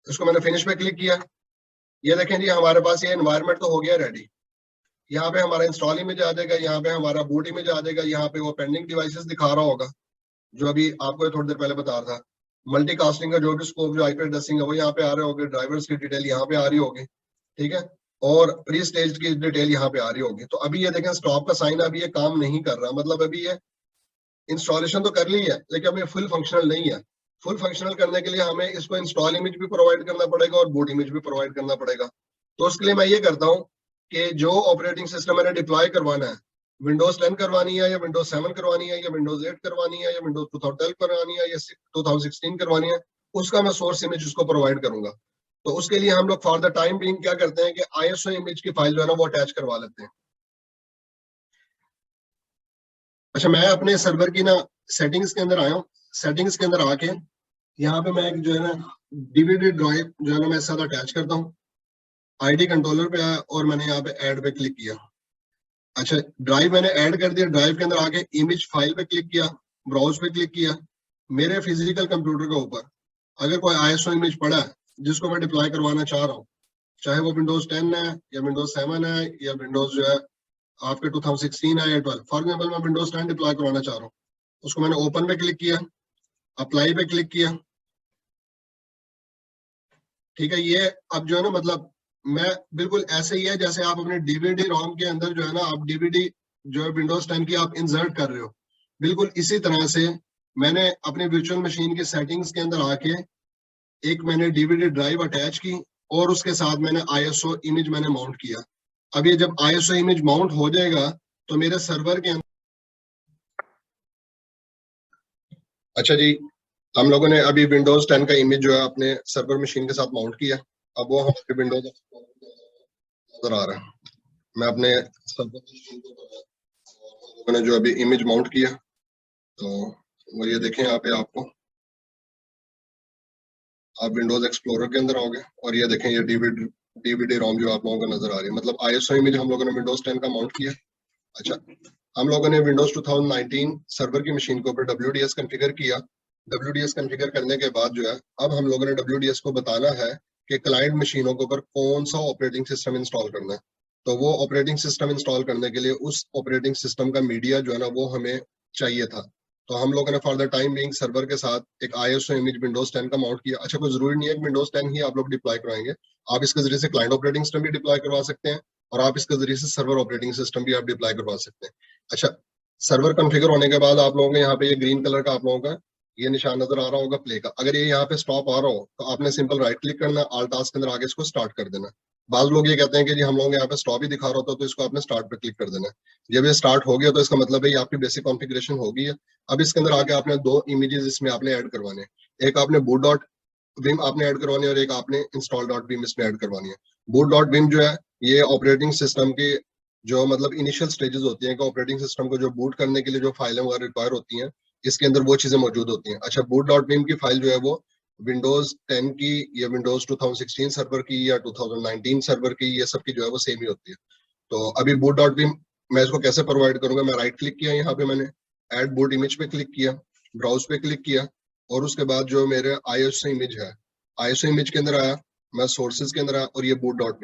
इसको मैंने फिनिश पे क्लिक किया, ये देखें जी हमारे पास ये एनवायरनमेंट तो हो गया रेडी। यहाँ पे हमारा इंस्टॉल इमेज आ जाएगा, यहाँ पे हमारा बूट इमेज आ जाएगा, यहाँ पे वो पेंडिंग डिवाइसेस दिखा रहा होगा जो अभी आपको थोड़ी देर पहले बता रहा था। मल्टीकास्टिंग का जो भी स्कोप जो आईपी एड्रेसिंग है वो यहाँ पे आ रहे होंगे, ड्राइवर्स की डिटेल यहाँ पे आ रही होगी, ठीक है, और प्री स्टेज की डिटेल यहाँ पे आ रही होगी। तो अभी ये देखें स्टॉप का साइन अभी ये काम नहीं कर रहा, मतलब अभी ये इंस्टॉलेशन तो कर ली है लेकिन अभी फुल फंक्शनल नहीं है। फुल फंक्शनल करने के लिए हमें इसको इंस्टॉल इमेज भी प्रोवाइड करना पड़ेगा और बूट इमेज भी प्रोवाइड करना पड़ेगा। तो उसके लिए मैं ये करता हूँ कि जो ऑपरेटिंग सिस्टम मैंने डिप्लॉय करवाना है, विंडोज 10 करवानी है या विंडोज 7 करवानी है या विंडोज 8 करवानी है या विंडोज 2012 करवानी है या 2016 करवानी है, उसका मैं सोर्स इमेज उसको प्रोवाइड करूंगा। तो उसके लिए हम लोग फॉर द टाइम बीइंग क्या करते हैं कि ISO इमेज की फाइल जो है ना वो अटैच करवा लेते हैं। अच्छा, मैं अपने सर्वर की ना सेटिंग्स के अंदर आया हूँ। सेटिंग्स के अंदर आके यहाँ पे मैं एक जो है ना DVD ड्राइव जो है ना मैं साथ अटैच करता हूँ। ID कंट्रोलर पे आया और मैंने यहाँ पे ऐड पे क्लिक किया। अच्छा, ड्राइव मैंने ऐड कर दिया, ड्राइव के अंदर आके इमेज फाइल पे क्लिक किया, ब्राउज पे क्लिक किया। मेरे फिजिकल कंप्यूटर के ऊपर अगर कोई ISO इमेज पड़ा है जिसको मैं डिप्लॉय करवाना चाह रहा हूँ, चाहे वो विंडोज 10 है या विंडोज 7 है या विंडोज जो है आपके 2016 है या 12, फॉर एग्जाम्पल मैं विंडोज 10 डिप्लॉय करवाना चाह रहा हूँ, उसको मैंने ओपन पे क्लिक किया, अप्लाई पे क्लिक किया, ठीक है। ये अब जो है ना मतलब मैं बिल्कुल ऐसे ही है जैसे आप अपने DVD रोम के अंदर जो है ना आप DVD जो है विंडोज 10 की आप इंसर्ट कर रहे हो, बिल्कुल इसी तरह से मैंने अपने वर्चुअल मशीन के सेटिंग्स के अंदर आके एक मैंने DVD ड्राइव अटैच की और उसके साथ मैंने ISO इमेज मैंने माउंट किया। अब ये जब ISO इमेज माउंट हो जाएगा तो मेरे सर्वर के अंदर, अच्छा जी, हम लोगों ने अभी विंडोज 10 का इमेज जो है अपने सर्वर मशीन के साथ माउंट किया। अब वो हमारे विंडोज नजर आ रहा है। मैं अपने सर्वर मशीन को मैंने जो अभी इमेज माउंट किया तो वो ये देखें यहाँ पे आपको, आप विंडोज एक्सप्लोरर के अंदर आओगे और ये देखें ये DVD रोम जो आप लोगों को नजर आ रही है, मतलब ISO इमेज हम लोगों ने विंडोज 10 का माउंट किया। अच्छा, हम लोगों ने विंडोज 2019 सर्वर की मशीन के ऊपर WDS कॉन्फ़िगर किया WDS कॉन्फ़िगर करने के बाद जो है, अब हम लोगों ने WDS को बताना है कि क्लाइंट मशीनों के ऊपर कौन सा ऑपरेटिंग सिस्टम इंस्टॉल करना है। तो वो ऑपरेटिंग सिस्टम इंस्टॉल करने के लिए उस ऑपरेटिंग सिस्टम का मीडिया जो है ना वो हमें चाहिए था। तो हम लोगों ने for the time being server के साथ एक ISO इमेज विंडोज 10 का माउंट किया। अच्छा, कोई जरूरी नहीं है कि विंडोज 10 ही आप लोग डिप्लॉय करवाएंगे, आप इसके जरिए से क्लाइंट ऑपरेटिंग सिस्टम भी डिप्लॉय करवा सकते हैं और आप इसके जरिए से सर्वर ऑपरेटिंग सिस्टम भी आप डिप्लॉय करवा सकते हैं। अच्छा, सर्वर कॉन्फ़िगर होने के बाद आप लोगों के यहाँ पे ये ग्रीन कलर का आप लोगों का ये निशान नजर आ रहा होगा प्ले का। अगर ये यहाँ पे स्टॉप आ रहा हो तो आपने सिंपल राइट क्लिक करना, ऑल टास्क के अंदर आगे इसको स्टार्ट कर देना। बाज लोग ये कहते हैं कि जी हम लोग यहाँ पे स्टॉप ही दिखा रहा होता तो इसको आपने स्टार्ट पे क्लिक कर देना है। जब ये स्टार्ट हो गया तो इसका मतलब है ये आपकी बेसिक कॉन्फ़िगरेशन हो गई है। अब इसके अंदर आके आपने दो इमेजेस इसमें आपने ऐड करवाने हैं। एक आपने boot डॉट विम आपने ऐड करवानी है और एक आपने इंस्टॉल डॉट विम इसमें ऐड करवानी है। boot डॉट विम जो है ये ऑपरेटिंग सिस्टम के जो मतलब इनिशियल स्टेजेस होती हैं कि ऑपरेटिंग सिस्टम को जो बूट करने के लिए जो फाइलें वगैरह रिक्वायर होती हैं, इसके अंदर वो चीजें मौजूद होती हैं। अच्छा, boot डॉट विम की फाइल जो है वो विंडोज 10 की या विंडोज 2016 सर्वर की या 2019 सर्वर की, ये सब की जो है वो सेम ही होती है। तो अभी boot डॉट विम मैं इसको कैसे प्रोवाइड करूंगा, मैं राइट क्लिक किया यहाँ पे, मैंने ऐड बूट इमेज पे क्लिक किया, ब्राउज पे क्लिक किया और उसके बाद जो मेरे ISO इमेज है, ISO इमेज के अंदर आया, मैं सोर्सेज के अंदर आया और ये boot डॉट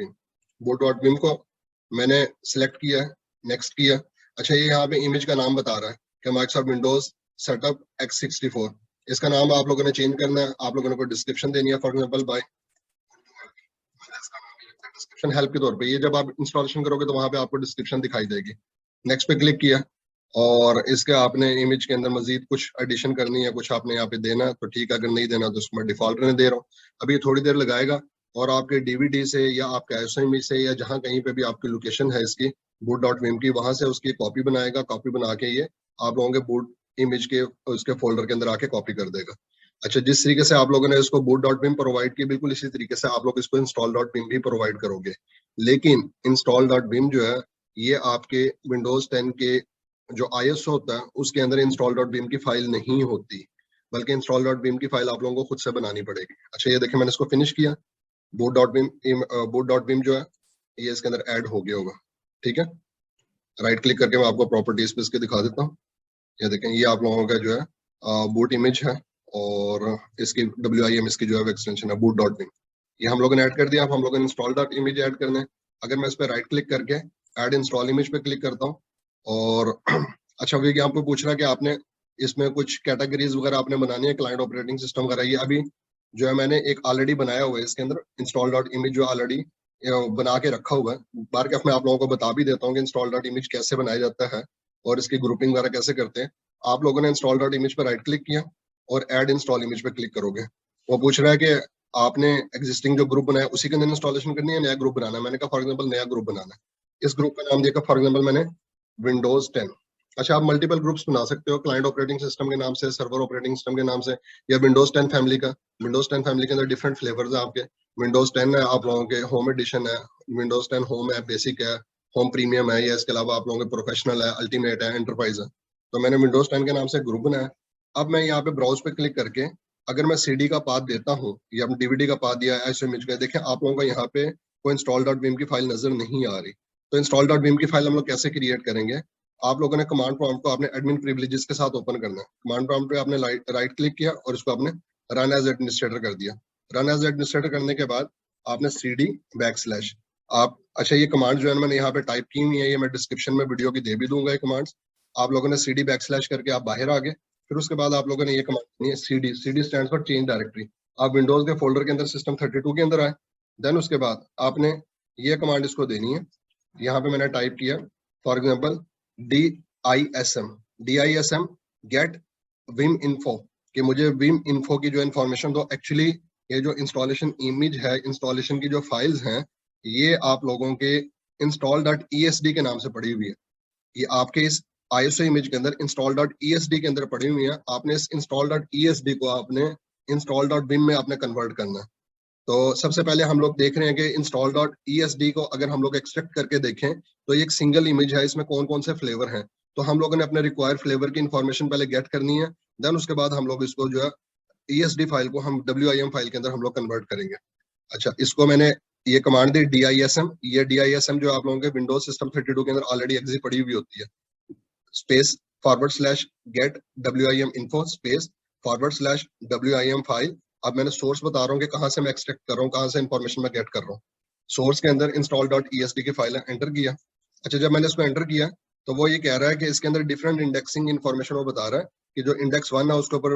विम को मैंने सिलेक्ट किया है, नेक्स्ट किया। अच्छा, ये यहाँ पे इमेज का नाम बता रहा है कि माइक्रोसॉफ्ट विंडोज सेटअप x64। इसका नाम आप लोगों ने चेंज करना है, आप लोगों ने कोई डिस्क्रिप्शन देनी है, for example by description help के तौर पे। ये जब आप इंस्टॉलेशन करोगे तो वहां पे आपको डिस्क्रिप्शन दिखाई देगी। नेक्स्ट पे क्लिक किया और इसके आपने इमेज के अंदर मजीद कुछ एडिशन करनी है, कुछ आपने यहाँ पे देना है तो ठीक है, अगर नहीं देना तो उसमें डिफॉल्ट रहने दे रहा हूँ। अभी थोड़ी देर लगाएगा और आपके डीवीडी से या आपके ISO इमेज से या जहाँ कहीं पे भी आपकी लोकेशन है इसकी boot डॉट विम की, वहां से उसकी कॉपी बनाएगा, कॉपी बना के ये आप लोगों के बूट इमेज के उसके फोल्डर के अंदर आके कॉपी कर देगा। अच्छा, जिस तरीके से आप लोगों ने इसको boot डॉट विम प्रोवाइड की, बिल्कुल इसी तरीके से आप लोग इसको इंस्टॉल डॉट विम भी प्रोवाइड करोगे। लेकिन इंस्टॉल डॉट विम जो है ये आपके विंडोज 10 के जो ISO होता है उसके अंदर इंस्टॉल डॉट विम की फाइल नहीं होती, बल्कि इंस्टॉल डॉट विम की फाइल आप लोगों को खुद से बनानी पड़ेगी। अच्छा, ये देखिए मैंने इसको फिनिश किया, boot डॉट विम जो है ये इसके अंदर ऐड हो गया होगा। ठीक है, राइट क्लिक करके मैं आपको प्रॉपर्टीज पे इसके दिखा देता हूँ। ये देखें, ये आप लोगों का जो है बूट इमेज है और इसकी WIM इसकी जो है एक्सटेंशन है boot डॉट विम। ये हम लोगों ने ऐड कर दिया। अब हम लोगों ने इंस्टॉल डॉट इमेज ऐड करना है। अगर मैं इस पर राइट क्लिक करके ऐड इंस्टॉल इमेज पे क्लिक करता हूँ और अच्छा, वो आपको पूछ रहा है कि आपने इसमें कुछ कैटेगरीज वगैरह आपने बनानी है, क्लाइंट ऑपरेटिंग सिस्टम वगैरह। ये अभी जो है मैंने एक ऑलरेडी बनाया हुआ है इसके अंदर इंस्टॉल डॉट इमेज जो ऑलरेडी बना के रखा हुआ है। बार के मैं आप लोगों को बता भी देता हूँ कि इंस्टॉल डॉट इमेज कैसे बनाया जाता है और इसकी ग्रुपिंग वगैरह कैसे करते हैं। आप लोगों ने इंस्टॉल डॉट इमेज पर राइट क्लिक किया और ऐड इंस्टॉल इमेज पे क्लिक करोगे। वो पूछ रहा है कि आपने एग्जिस्टिंग जो ग्रुप बनाया उसी के अंदर इंस्टॉलेशन करनी है, नया ग्रुप बनाना है। मैंने कहा फॉर एग्जांपल नया ग्रुप बनाना है। इस ग्रुप का नाम दिया फॉर एग्जांपल मैंने विंडोज 10। अच्छा, आप मल्टीपल ग्रुप्स बना सकते हो, क्लाइंट ऑपरेटिंग सिस्टम के नाम से, सर्वर ऑपरेटिंग सिस्टम के नाम से, या विंडोज 10 फैमिली का। विंडोज 10 फैमिली के अंदर डिफरेंट फ्लेवर्स है आपके। विंडोज 10 है आप लोगों के होम एडिशन है, विंडोज 10 होम है, बेसिक है, होम प्रीमियम है, या इसके अलावा आप लोगों के प्रोफेशनल है, अल्टीमेट है, एंटरप्राइज है। तो मैंने विंडोज 10 के नाम से ग्रुप बनाया। अब मैं यहाँ पे ब्राउज पे क्लिक करके अगर मैं CD का पाथ देता हूँ या DVD का पाथ दिया ISO इमेज का, देखें आप लोगों को यहाँ पे कोई इंस्टॉल डॉट विम की फाइल नजर नहीं आ रही। तो इंस्टॉल डॉट विम की फाइल हम लोग कैसे क्रिएट करेंगे, आप लोगों ने कमांड प्रॉम्प्ट को आपने एडमिन प्रिविलेजेस के साथ ओपन करना है। कमांड प्रॉम्प्ट पे आपने राइट क्लिक किया और इसको आपने रन एज एडमिनिस्ट्रेटर कर दिया। रन एज एडमिनिस्ट्रेटर करने के बाद आपने CD / आप, अच्छा ये कमांड जो है मैंने यहाँ पे टाइप की हुई है, ये मैं डिस्क्रिप्शन में वीडियो की दे भी दूंगा ये कमांड्स। आप लोगों ने CD / करके आप बाहर आ गए। फिर उसके बाद आप लोगों ने ये कमांड है CD stand for change directory. आप विंडोज के फोल्डर के अंदर सिस्टम 32 के अंदर आए। देन उसके बाद आपने ये कमांड इसको देनी है। यहाँ पे मैंने टाइप किया फॉर एग्जाम्पल DISM गेट विम इन्फो, कि मुझे विम इन्फो की जो इन्फॉर्मेशन दो। एक्चुअली ये जो इंस्टॉलेशन इमेज है, इंस्टॉलेशन की जो फाइल्स हैं, ये आप लोगों के install.esd के नाम से पड़ी हुई है। ये आपके इस ISO इमेज के अंदर install.esd के अंदर पड़ी हुई है। आपने इस install.esd को आपने install.vim में आपने कन्वर्ट करना है। तो सबसे पहले हम लोग देख रहे हैं कि install.esd को अगर हम लोग एक्सट्रैक्ट करके देखें तो ये एक सिंगल इमेज है, इसमें कौन कौन से फ्लेवर हैं। तो हम लोगों ने अपने रिक्वायर्ड फ्लेवर की इंफॉर्मेशन पहले गेट करनी है। देन उसके बाद हम लोग इसको जो है ESD फाइल को हम WIM फाइल के अंदर हम लोग कन्वर्ट करेंगे। अच्छा, इसको मैंने ये कमांड दी DISM। ये DISM जो आप लोगों के विंडोज सिस्टम 32 के अंदर ऑलरेडी एग्जिट पड़ी हुई होती है। Space / get WIM info space /wim file. अब मैंने सोर्स बता रहा हूँ कि कहाँ से मैं एक्सट्रैक्ट कर रहा हूँ, कहाँ से इंफॉर्मेशन मैं गेट कर रहा हूँ। सोर्स के अंदर install.esd की फाइल है, एंटर किया। अच्छा, जब मैंने इसको एंटर किया तो वो ये कह रहा है कि इसके अंदर डिफरेंट इंडेक्सिंग इन्फॉर्मेशन वो बता रहा है कि जो इंडेक्स 1 है उसके ऊपर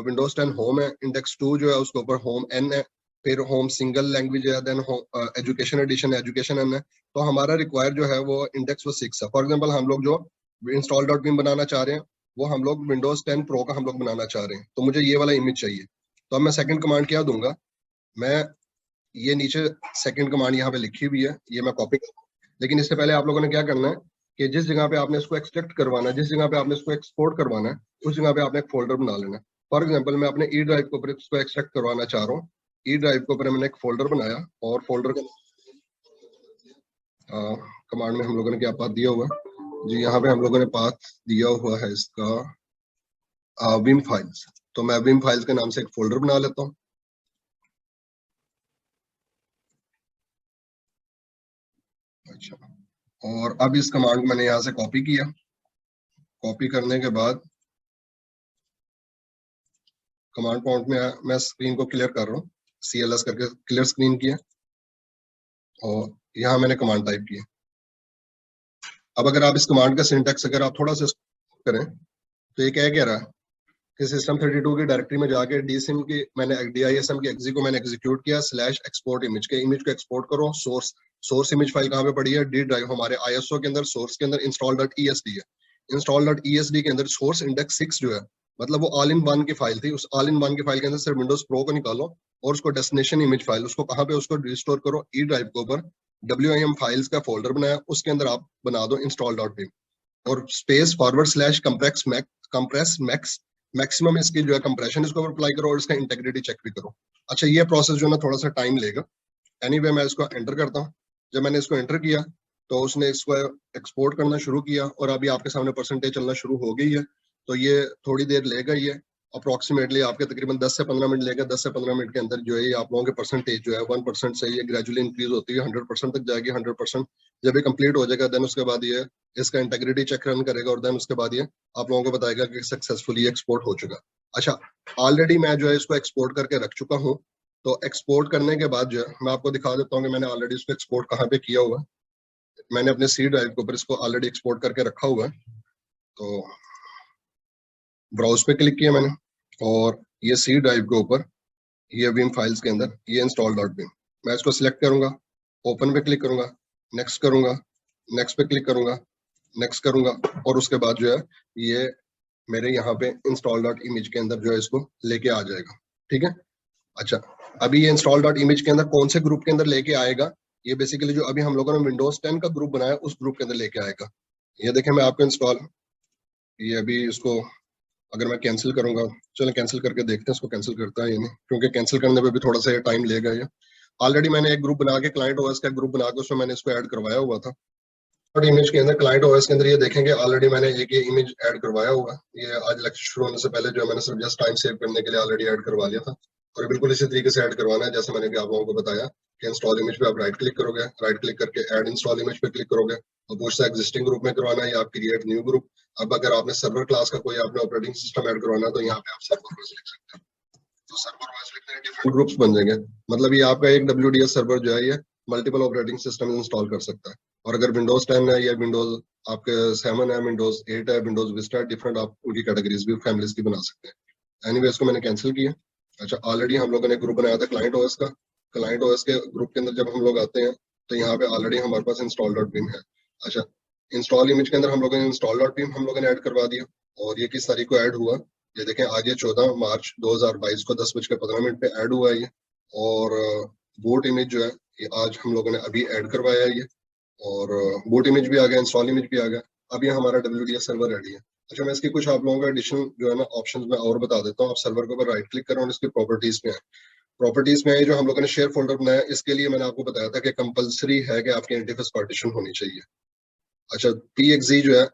विंडोज 10 होम है, इंडेक्स 2 जो है उसके ऊपर होम एन है, फिर होम सिंगल लैंग्वेज है, then education edition education N है। तो हमारा रिक्वायर जो है वो इंडेक्स वो 6 है। फॉर एग्जाम्पल हम लोग जो install.vim बनाना चाह रहे हैं वो हम लोग विंडोज 10 प्रो का हम लोग बनाना चाह रहे हैं, तो मुझे ये वाला इमेज चाहिए। तो अब मैं सेकंड कमांड क्या दूंगा, मैं ये नीचे सेकंड कमांड यहाँ पे लिखी हुई है, ये मैं कॉपी करूँ। लेकिन इससे पहले आप लोगों ने क्या करना है कि जिस जगह पे आपने इसको एक्सट्रैक्ट करवाना है, जिस जगह पे आपने इसको एक्सपोर्ट करवाना है, उस जगह पे आपने एक फोल्डर बना लेना है। फॉर एग्जाम्पल मैं अपने ई ड्राइव के ऊपर इसको एक्सट्रैक्ट करवाना चाह रहा हूँ। ई ड्राइव के ऊपर मैंने एक फोल्डर बनाया और फोल्डर का कमांड में हम लोगों ने क्या पाथ दिया हुआ है जी, यहाँ पे हम लोगों ने पाथ दिया हुआ है इसका विम फाइल्स। तो मैं विम फाइल्स के नाम से एक फोल्डर बना लेता हूँ। अच्छा, और अब इस कमांड मैंने यहाँ से कॉपी किया। कॉपी करने के बाद कमांड प्रॉम्प्ट में मैं स्क्रीन को क्लियर कर रहा हूँ, CLS करके क्लियर स्क्रीन किया और यहाँ मैंने कमांड टाइप किया। अब अगर आप इस कमांड का सिंटैक्स अगर आप थोड़ा सा करें तो ये क्या कह रहा है कि system32 की डायरेक्टरी में जाके DSIM की मैंने DISM की एक्जी को मैंने एग्जीक्यूट किया, /export इमेज के इमेज को एक्सपोर्ट करो। सोर्स इमेज फाइल कहाँ पे पड़ी है, डी ड्राइव हमारे ISO के अंदर, सोर्स के अंदर install.esd है। install.esd के अंदर सोर्स इंडेक्स 6 जो है, मतलब वो ऑल इन वन की फाइल थी, उस ऑल इन वन की फाइल के अंदर सिर्फ विंडोज प्रो को निकालो और उसको डेस्टिनेशन इमेज फाइल उसको कहाँ पे उसको रिस्टोर करो, ई ड्राइव के ऊपर WIM फाइल्स का फोल्डर बनाया, उसके अंदर आप बना दो install.vim और स्पेस कंप्रेस मैक्स मैक्सिमम इसकी जो है कंप्रेशन इसको अप्लाई करो और इसका इंटेग्रिटी चेक भी करो। अच्छा, ये प्रोसेस जो है ना थोड़ा सा टाइम लेगा। एनीवे मैं इसको एंटर करता हूँ। जब मैंने इसको एंटर किया तो उसने इसको एक्सपोर्ट करना शुरू किया और अभी आपके सामने परसेंटेज चलना शुरू हो गई है। तो ये थोड़ी देर लेगा, ये अप्रोक्सीमेटली आपके तकरीबन 10 से 15 मिनट लेगा। 10 से 15 मिनट के अंदर जो है आप लोगों के परसेंटेज जो है 1% से ये ग्रेजुअली इंक्रीज होती है 100% तक जाएगी। 100% जब ये कंप्लीट हो जाएगा देन उसके बाद ये इसका इंटेग्रिटी चेक रन करेगा और देन उसके बाद ये आप लोगों को बताएगा कि सक्सेसफुली एक्सपोर्ट हो चुका। अच्छा, ऑलरेडी मैं जो है इसको एक्सपोर्ट करके रख चुका हूँ। तो एक्सपोर्ट करने के बाद जो है मैं आपको दिखा देता हूँ कि मैंने ऑलरेडी इसको एक्सपोर्ट कहाँ पे किया हुआ है। मैंने अपने C ड्राइव के ऊपर इसको ऑलरेडी एक्सपोर्ट करके रखा हुआ है। तो ब्राउज पे क्लिक किया मैंने और ये C ड्राइव के ऊपर ये विम फाइल्स के अंदर ये install.vim मैं इसको सिलेक्ट करूंगा, ओपन पे क्लिक करूंगा, नेक्स्ट करूंगा, नेक्स्ट पे क्लिक करूंगा, नेक्स्ट करूंगा और उसके बाद जो है ये मेरे यहाँ पे install.image के अंदर जो है इसको लेके आ जाएगा। ठीक है। अच्छा, अभी ये install.image के अंदर कौन से ग्रुप के अंदर लेके आएगा, ये बेसिकली जो अभी हम लोगों ने विंडोज 10 का ग्रुप बनाया उस ग्रुप के अंदर लेके आएगा। ये देखें मैं आपको ये अभी इसको अगर मैं कैंसिल करूंगा, चलो कैंसिल करके देखते हैं इसको कैंसिल करता है या नहीं, क्योंकि कैंसिल करने पे भी थोड़ा सा टाइम लेगा। ये ऑलरेडी मैंने एक ग्रुप बना के क्लाइंट ओएस का ग्रुप बना के उसमें मैंने इसको ऐड करवाया हुआ था। और इमेज के अंदर क्लाइंट ओएस के अंदर ये देखेंगे ऑलरेडी मैंने एक ये इमेज ऐड करवाया हुआ। ये आज लेक्चर शुरू होने से पहले जो मैंने सिर्फ जस्ट टाइम सेव करने के लिए ऑलरेडी ऐड करवा लिया था और बिल्कुल इसी तरीके से ऐड करवाना है जैसे मैंने भी आप लोगों को बताया कि इंस्टॉल इमेज पे आप राइट क्लिक करोगे, राइट क्लिक करके ऐड इंस्टॉल इमेज पे क्लिक करोगे और पूछता है एग्जिस्टिंग ग्रुप में करवाना है या आप क्रिएट न्यू ग्रुप। अब अगर आपने सर्वर क्लास का कोई आपने ऑपरेटिंग सिस्टम ऐड करवाना है तो यहाँ पे आप सर्वर वाइज लिख सकते हैं। तो सर्वर वाइज लिखने के डिफरेंट ग्रुप्स बन जाएंगे, मतलब ये आपका एक WDS सर्वर जो है ये मल्टीपल ऑपरेटिंग सिस्टम इंस्टॉल कर सकता है। और अगर विंडोज 10 है या विंडोज आपके 7 है, विंडोज 8 है, विंडोज विस्टा, डिफरेंट आप उनकी कैटेगरीज भी फैमिलीज की बना सकते हैं। एनीवे इसको मैंने कैंसिल किया। अच्छा, ऑलरेडी हम लोगों ने ग्रुप बनाया था क्लाइंट ओएस का। क्लाइंट ओएस के ग्रुप के अंदर जब हम लोग आते हैं तो यहाँ पे ऑलरेडी हमारे पास install.vim है। अच्छा, इंस्टॉल इमेज के अंदर हम लोगों ने install.vim हम लोगों ने ऐड करवा दिया और ये किस तारीख को ऐड हुआ, ये देखें आज ये 14 मार्च 2022 को 10:15 पे ऐड हुआ है ये। और बूट इमेज जो है ये आज हम लोगों ने अभी ऐड करवाया है ये, और बूट इमेज भी आ गया, इंस्टॉल इमेज भी आ गया। अब ये हमारा WDS सर्वर रेडी है। अच्छा, मैं इसकी कुछ आप लोगों का एडिशनल जो है ना ऑप्शंस में और बता देता हूँ। आप सर्वर के ऊपर राइट क्लिक करो और इसकी प्रॉपर्टीज में है। प्रॉपर्टीज में जो हम लोगों ने शेयर फोल्डर बनाया इसके लिए मैंने आपको बताया था कि कंपलसरी है कि आपके एंटीफेस पार्टीशन होनी चाहिए। अच्छा, PXE जो है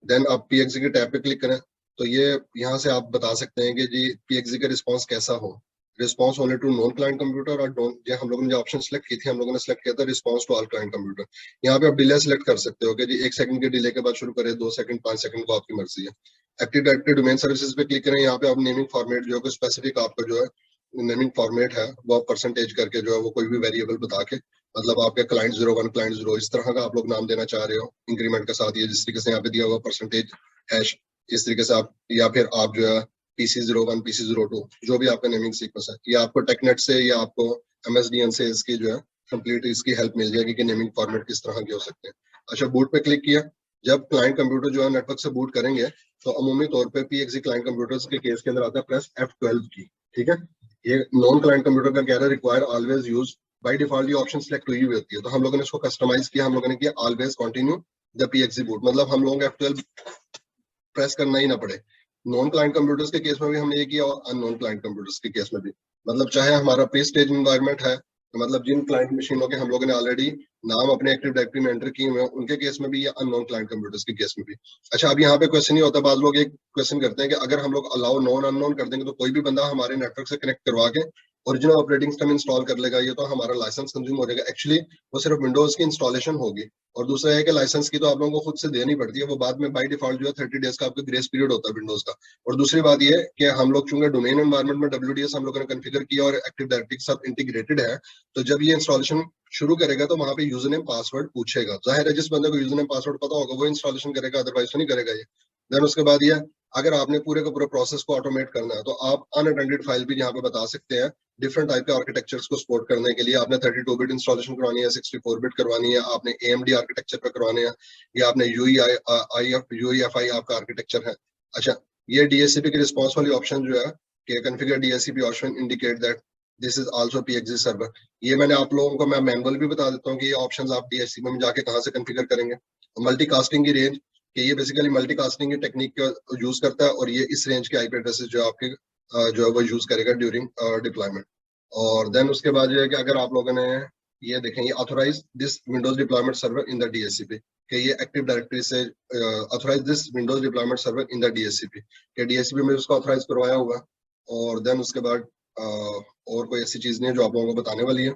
देन आप PXE के टैब पे क्लिक करें तो ये यहाँ से आप बता सकते हैं कि जी PXE का रिस्पांस कैसा हो। Response only to known client computer और हम लोगों ने जो ऑप्शन सेलेक्ट की थी, हम लोगों ने सेलेक्ट किया था response to all client computer. यहाँ पे आप डिले सेलेक्ट कर सकते हो कि जी 1 सेकंड के डिले के बाद शुरू करें, 2 सेकंड, 5 सेकंड को आपकी मर्जी है। एक्टिव डायरेक्टरी डोमेन सर्विसेज पे क्लिक करें। यहाँ पे आप नेमिंग फॉर्मेट जो है स्पेसिफिक आपका जो है नेमिंग फॉर्मेट है वो आप परसेंटेज करके जो है वो कोई भी वेरिएबल बता के, मतलब आपके क्लाइंट 01 क्लाइंट 0 इस तरह का आप लोग नाम देना चाह रहे हो इंक्रीमेंट के साथ, ये जिस तरीके से यहाँ पे दिया हुआ परसेंटेज हैश, इस तरीके से आप, या फिर आप जो है PC01 PC02 जो भी आपका नेमिंग सीक्वेंस है, ये आपको टेकनेट से या आपको MSDN से इसकी जो है कंप्लीट इसकी हेल्प मिल जाएगी कि नेमिंग फॉर्मेट किस तरह के हो सकते हैं। अच्छा, बूट पे क्लिक किया। जब क्लाइंट कंप्यूटर जो है नेटवर्क से बूट करेंगे तो अमूमी तौर पे PXE क्लाइंट कंप्यूटर्स के केस के अंदर आता है प्रेस F12 की, ठीक है। ये नॉन क्लाइंट कंप्यूटर का कह रहा है require always use, by default ये ऑप्शन सिलेक्ट हुई होती है, तो हम लोगों ने इसको कस्टमाइज किया, हम लोगों ने किया always continue the PXE boot, मतलब हम लोगों को F12 प्रेस करना ही ना पड़े। नॉन क्लाइंट कंप्यूटर्स के केस में भी हमने ये किया और अननोन क्लाइंट कंप्यूटर्स के केस में भी, मतलब चाहे हमारा प्री स्टेज एनवायरनमेंट है, तो मतलब जिन क्लाइंट मशीनों के हम लोगों ने ऑलरेडी नाम अपने एक्टिव डायरेक्टरी में एंटर किए हुए हैं उनके केस में भी या अननोन क्लाइंट कंप्यूटर्स के केस में भी। अच्छा, अब यहाँ पे क्वेश्चन ही होता है, बाद लोग एक क्वेश्चन करते हैं कि अगर हम लोग अलाउ नॉन अननोन कर देंगे तो कोई भी बंदा हमारे नेटवर्क से कनेक्ट करवा के ओरिजिनल ऑपरेटिंग सिस्टम इंस्टॉल कर लेगा, ये तो हमारा लाइसेंस कंज्यूम हो जाएगा। एक्चुअली वो सिर्फ विंडोज की इंस्टॉलेशन होगी, और दूसरा है कि लाइसेंस की तो आप लोगों को खुद से देनी पड़ती है, वो बाद में बाय डिफॉल्ट जो है 30 डेज का आपका ग्रेस पीरियड होता है विंडोज का। और दूसरी बात ये कि हम लोग चूंकि डोमेन एनवायरनमेंट में WDS हम लोगों ने कॉन्फ़िगर किया और एक्टिव डायरेक्टरी के साथ इंटीग्रेटेड है, तो जब ये इंस्टॉलेशन शुरू करेगा तो वहां पे यूजर नेम पासवर्ड पूछेगा। जाहिर है जिस बंदे को यूजर नेम पासवर्ड पता होगा वो इंस्टॉलेशन करेगा, अदरवाइज तो नहीं करेगा ये। देन उसके बाद ये, अगर आपने पूरे का पूरे प्रोसेस को ऑटोमेट करना है तो आप अनअटेंडेड फाइल भी यहाँ पे बता सकते हैं डिफरेंट टाइप के आर्किटेक्चर्स को सपोर्ट करने के लिए। आपने 32 बिट इंस्टॉलेशन करवानी है, 64 बिट करवानी है, आपने AMD आर्किटेक्चर पे करवाने हैं, या आपने UEFI आपका आर्किटेक्चर है। अच्छा, ये DHCP की रिस्पॉन्स वाली ऑप्शन जो है कि configure DHCP option indicate that this is also PXE server, ये मैंने आप लोगों को मैं मैनुअल भी बता देता हूँ कि ये ऑप्शंस आप DHCP में जाके कहाँ से कॉन्फ़िगर करेंगे। मल्टीकास्टिंग की रेंज, कि ये बेसिकली मल्टीकास्टिंग की टेक्निक का यूज करता है और ये इस रेंज के IP एड्रेसेस जो आपके जो है वो यूज करेगा ड्यूरिंग डिप्लॉयमेंट। और देन उसके बाद ये है कि अगर आप लोगों ने ये देखें, ये authorize this Windows deployment server in the DHCP, कि ये एक्टिव डायरेक्टरी से authorize this Windows deployment server in the DHCP, कि DHCP में उसको ऑथोराइज करवाया होगा। और देन उसके बाद और कोई ऐसी चीज नहीं है जो आप लोगों को बताने वाली है।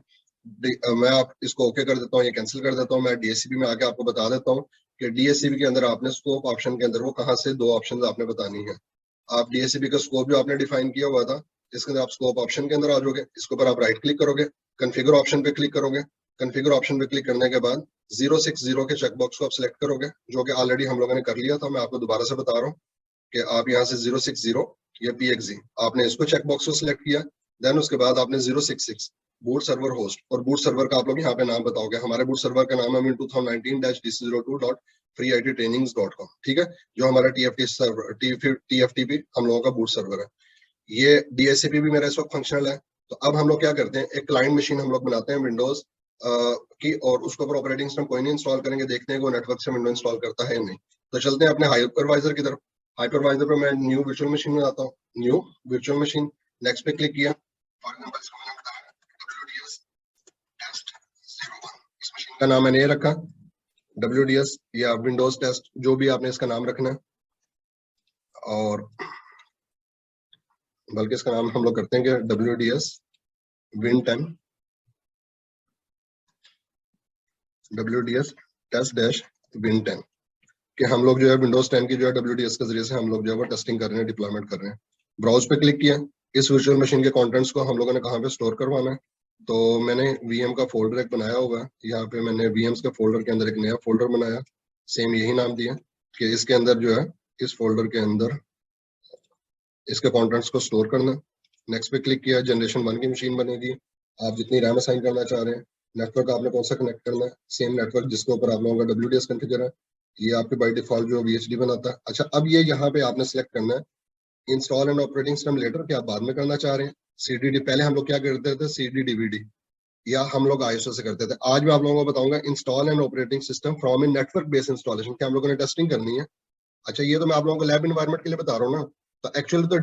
मैं आप इसको ओके कर देता हूँ, ये कैंसिल कर देता हूँ। मैं DHCP में आके आपको बता देता हूँ कि DHCP के अंदर आपने स्कोप ऑप्शन के अंदर वो कहाँ से दो ऑप्शन आपने बतानी है। आप DHCP का स्कोप जो आपने डिफाइन किया हुआ था, इसके अंदर आप स्कोप ऑप्शन के अंदर आ जाओगे, इसके ऊपर आप राइट क्लिक करोगे, कॉन्फ़िगर ऑप्शन पे क्लिक करोगे। कॉन्फ़िगर ऑप्शन पे क्लिक करने के बाद 060 के चेकबॉक्स को आप सिलेक्ट करोगे, जो कि ऑलरेडी हम लोगों ने कर लिया था। मैं आपको दोबारा से बता रहा हूँ कि आप यहाँ से 060 या PXE आपने इसको चेकबॉक्स को सिलेक्ट किया। देन उसके बाद आपने 066 बूट सर्वर होस्ट, और बूट सर्वर का आप लोग यहाँ पे नाम बताओगे। हमारे बूट सर्वर का नाम है win2019-dc02.freeittrainings.com, ठीक है, जो हमारा TFT सर्वर TFTP हम लोगों का बूट सर्वर है। ये DHCP भी मेरा इस वक्त फंक्शनल है। तो अब हम लोग क्या करते हैं, एक क्लाइंट मशीन हम लोग बनाते हैं विंडोज की, और उसके ऊपर ऑपरेटिंग सिस्टम कोई नहीं इंस्टॉल करेंगे, देखते हैं कि वो नेटवर्क से विंडो इंस्टॉल करता है या नहीं। तो चलते हैं अपने हाइपरवाइजर की तरफ। हाइपरवाइजर पे मैं न्यू वर्चुअल मशीन में आता हूँ, न्यू वर्चुअल मशीन, नेक्स्ट पे क्लिक किया। फॉर एग्जांपल इसको मैंने बताया WDS टेस्ट 01, इस मशीन का नाम मैंने ये रखा WDS या विंडोज टेस्ट, जो भी आपने इसका नाम रखना है। और बल्कि इसका नाम हम लोग करते हैं कि WDS Win10 WDS test dash Win10, कि हम लोग जो है विंडोज 10 की जो है WDS के जरिए से हम लोग जो है वो टेस्टिंग कर रहे हैं, डिप्लॉयमेंट कर रहे हैं। ब्राउज पे क्लिक किया। इस वर्चुअल मशीन के कंटेंट्स को हम लोगों ने कहाँ पे स्टोर करवाना है, तो मैंने VM का फोल्डर एक बनाया हुआ है। यहाँ पे मैंने VMs के फोल्डर के अंदर एक नया फोल्डर बनाया, सेम यही नाम दिया कि इसके अंदर जो है इस फोल्डर के अंदर इसके कंटेंट्स को स्टोर करना। नेक्स्ट पे क्लिक किया, जनरेशन 1 की मशीन बनेगी। आप जितनी रैम असाइन करना चाह रहे हैं, नेटवर्क आपने कौन सा कनेक्ट करना है, सेम नेटवर्क जिसके ऊपर आप लोगों का WDS कॉन्फ़िगर है, ये आपके बाय डिफॉल्ट जो VHD बनाता है। अच्छा, अब ये यहाँ पे आपने सिलेक्ट करना है install and operating system later, कि आप बाद में करना चाह रहे हैं। CDD पहले हम लोग क्या करते थे, CD DVD, या हम लोग ISO से करते थे। आज मैं आप लोगों को बताऊंगा install and operating system from a network based installation, कि हम लोगों ने टेस्टिंग करनी है। अच्छा, ये तो मैं आप लोगों को लैब इन्वायरमेंट के लिए बता रहा हूँ ना। तो एक्चुअली तो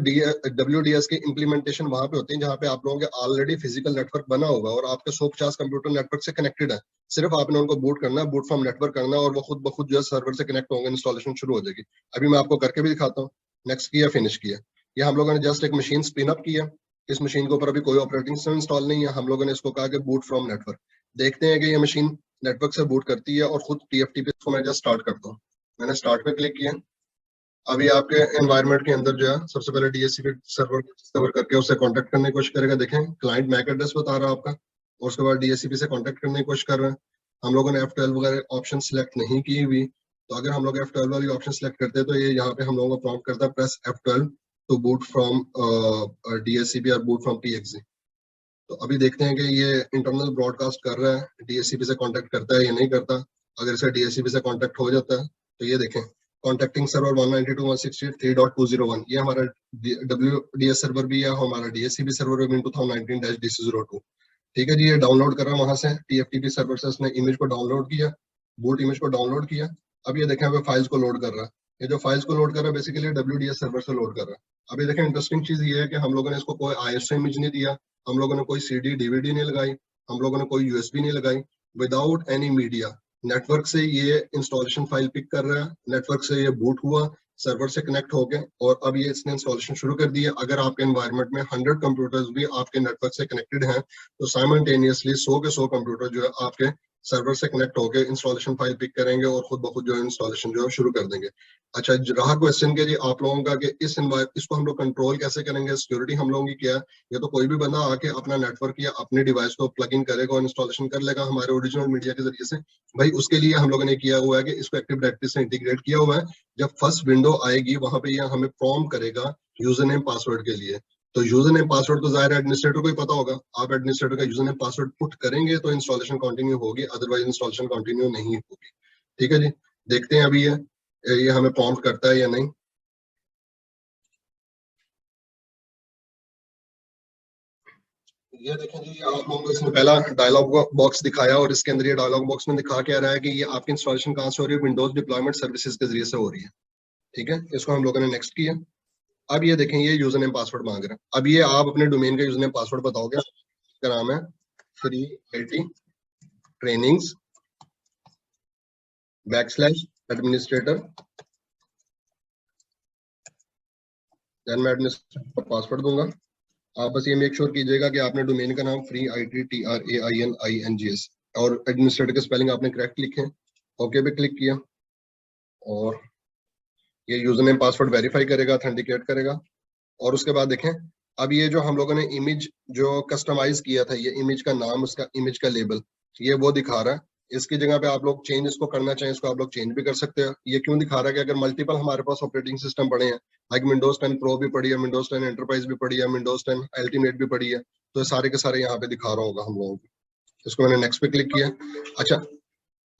WDS की इंप्लीमेंटेशन वहां पे होती है जहाँ पे आप लोगों के ऑलरेडी फिजिकल नेटवर्क बना होगा और आपके 150 कंप्यूटर नेटवर्क से कनेक्टेड है। सिर्फ आपने उनको बूट करना है, बूट फ्रॉम नेटवर्क करना है, और वो खुद ब खुद जो है सर्वर से कनेक्ट होंगे, इंस्टॉलेशन शुरू हो जाएगी। अभी मैं आपको करके भी दिखाता हूँ। नेक्स्ट किया, फिनिश किया। ये हम लोगों ने जस्ट एक मशीन स्पिन अप किया। इस मशीन के ऊपर अभी कोई ऑपरेटिंग सिस्टम इंस्टॉल नहीं है। हम लोगों ने इसको कहा कि बूट फ्रॉम नेटवर्क। देखते हैं कि ये मशीन नेटवर्क से बूट करती है और खुद TFTP इसको मैं जस्ट स्टार्ट करता हूँ। मैंने स्टार्ट पे क्लिक किया। अभी आपके एनवायरनमेंट के अंदर जो है सबसे पहले डीएचसीपी सर्वर डिस्कवर करके उससे कांटेक्ट करने की कोशिश करेगा। देखें क्लाइंट मैक एड्रेस बता रहा है आपका, और उसके बाद डीएचसीपी से कांटेक्ट करने की कोशिश कर रहे हैं। हम लोगों ने F12 वगैरह ऑप्शन सिलेक्ट नहीं की हुई, तो अगर हम लोग F12 वाली ऑप्शन सिलेक्ट करते हैं तो ये यहाँ पे हम लोगों को प्रॉम्प्ट करता है press F12 to boot from DHCP और बूट फ्रॉम PXE। तो अभी देखते हैं कि ये इंटरनल ब्रॉडकास्ट कर रहा है, डीएचसीपी से कांटेक्ट करता है या नहीं करता। अगर इसे डीएचसीपी से कांटेक्ट हो जाता है तो ये देखें कॉन्टेक्टिंग सर्वर 192.168.3.201, ये हमारा WDS सर्वर भी है, हमारा डीएचसीपी सर्वर भी 2019-DC02। ठीक है जी, ये डाउनलोड कर रहा है वहां से TFTP सर्वर से, उसने इमेज को डाउनलोड किया, बूट इमेज को डाउनलोड किया। अब ये देखें हमें फाइल्स को लोड कर रहा है। ये जो फाइल्स को लोड कर रहा है बेसिकली WDS सर्वर से लोड कर रहा है। अभी देखें इंटरेस्टिंग चीज ये है कि हम लोगों ने इसको कोई ISO इमेज नहीं दिया, हम लोगों ने कोई CD DVD नहीं लगाई, हम लोगों ने कोई USB नहीं लगाई। विदाउट एनी मीडिया नेटवर्क से ये इंस्टॉलेशन फाइल पिक कर रहा है, नेटवर्क से ये बूट हुआ, सर्वर से कनेक्ट हो गए और अब ये इसने इंस्टॉलेशन शुरू कर दिया। अगर आपके एनवायरनमेंट में 100 कंप्यूटर्स भी आपके नेटवर्क से कनेक्टेड हैं तो साइमल्टेनियसली 100 के 100 कंप्यूटर जो है आपके सर्वर से कनेक्ट होकर इंस्टॉलेशन फाइल पिक करेंगे और खुद ब खुद जो है इंस्टॉलेशन जो है शुरू कर देंगे। अच्छा, रहा क्वेश्चन के जी आप लोगों का कि इसको हम लोग कंट्रोल कैसे करेंगे, सिक्योरिटी हम लोगों की क्या है। ये तो कोई भी बंदा आके अपना नेटवर्क या अपने डिवाइस को प्लग इन करेगा और इंस्टॉलेशन कर लेगा हमारे ओरिजिनल मीडिया के जरिए से। भाई उसके लिए हम लोगों ने किया हुआ है कि इसको एक्टिव डायरेक्टरी से इंटीग्रेट किया हुआ है। जब फर्स्ट विंडो आएगी वहां पे ये हमें प्रॉम्प्ट करेगा यूजर नेम पासवर्ड के लिए। तो यूजर नेम पासवर्ड तो जाहिर एडमिनिस्ट्रेटर को ही पता होगा, आप एडमिनिस्ट्रेटर का यूजर नेम पासवर्ड पुट करेंगे तो इंस्टॉलेशन कंटिन्यू होगी, अदरवाइज इंस्टॉलेशन कंटिन्यू नहीं होगी। ठीक है जी, देखते हैं अभी ये हमें प्रॉम्प्ट करता है या नहीं। ये देखें जी, आप लोगों को इसने पहला डायलॉग बॉक्स दिखाया और इसके अंदर ये डायलॉग बॉक्स में दिखा के आ रहा है कि ये आपकी इंस्टॉलेशन कहाँ से हो रही है, विंडोज डिप्लॉयमेंट सर्विसेज के जरिए से हो रही है। ठीक है, इसको हम लोगों ने नेक्स्ट किया। अब ये देखें ये यूजर नेम पासवर्ड मांग रहा है। अब ये आप अपने डोमेन का यूजर नेम पासवर्ड बताओगे। इसका नाम है free IT trainings /administrator, then मैं एडमिनिस्ट्रेटर पासवर्ड दूंगा। आप बस ये मेक श्योर कीजिएगा कि आपने डोमेन का नाम फ्री IT TRAININGS और एडमिनिस्ट्रेटर के स्पेलिंग आपने करेक्ट लिखे। ओके पे क्लिक किया और ये यूजर नेम पासवर्ड वेरीफाई करेगा, ऑथेंटिकेट करेगा। और उसके बाद देखें अब ये जो हम लोगों ने इमेज जो कस्टमाइज किया था, ये इमेज का नाम, उसका इमेज का लेबल, ये वो दिखा रहा है। इसकी जगह पे आप लोग चेंज इसको करना चाहें इसको आप लोग चेंज भी कर सकते हैं। ये क्यों दिखा रहा है कि अगर मल्टीपल हमारे पास ऑपरेटिंग सिस्टम पड़े हैं, लाइक विंडोज 10 प्रो भी पड़ी है, विंडोज 10 एंटरप्राइज भी पड़ी है, विंडोज 10 अल्टीमेट भी पड़ी है, तो ये सारे के सारे यहाँ पे दिखा रहा होगा हम लोगों को। इसको मैंने नेक्स्ट पे क्लिक किया। अच्छा,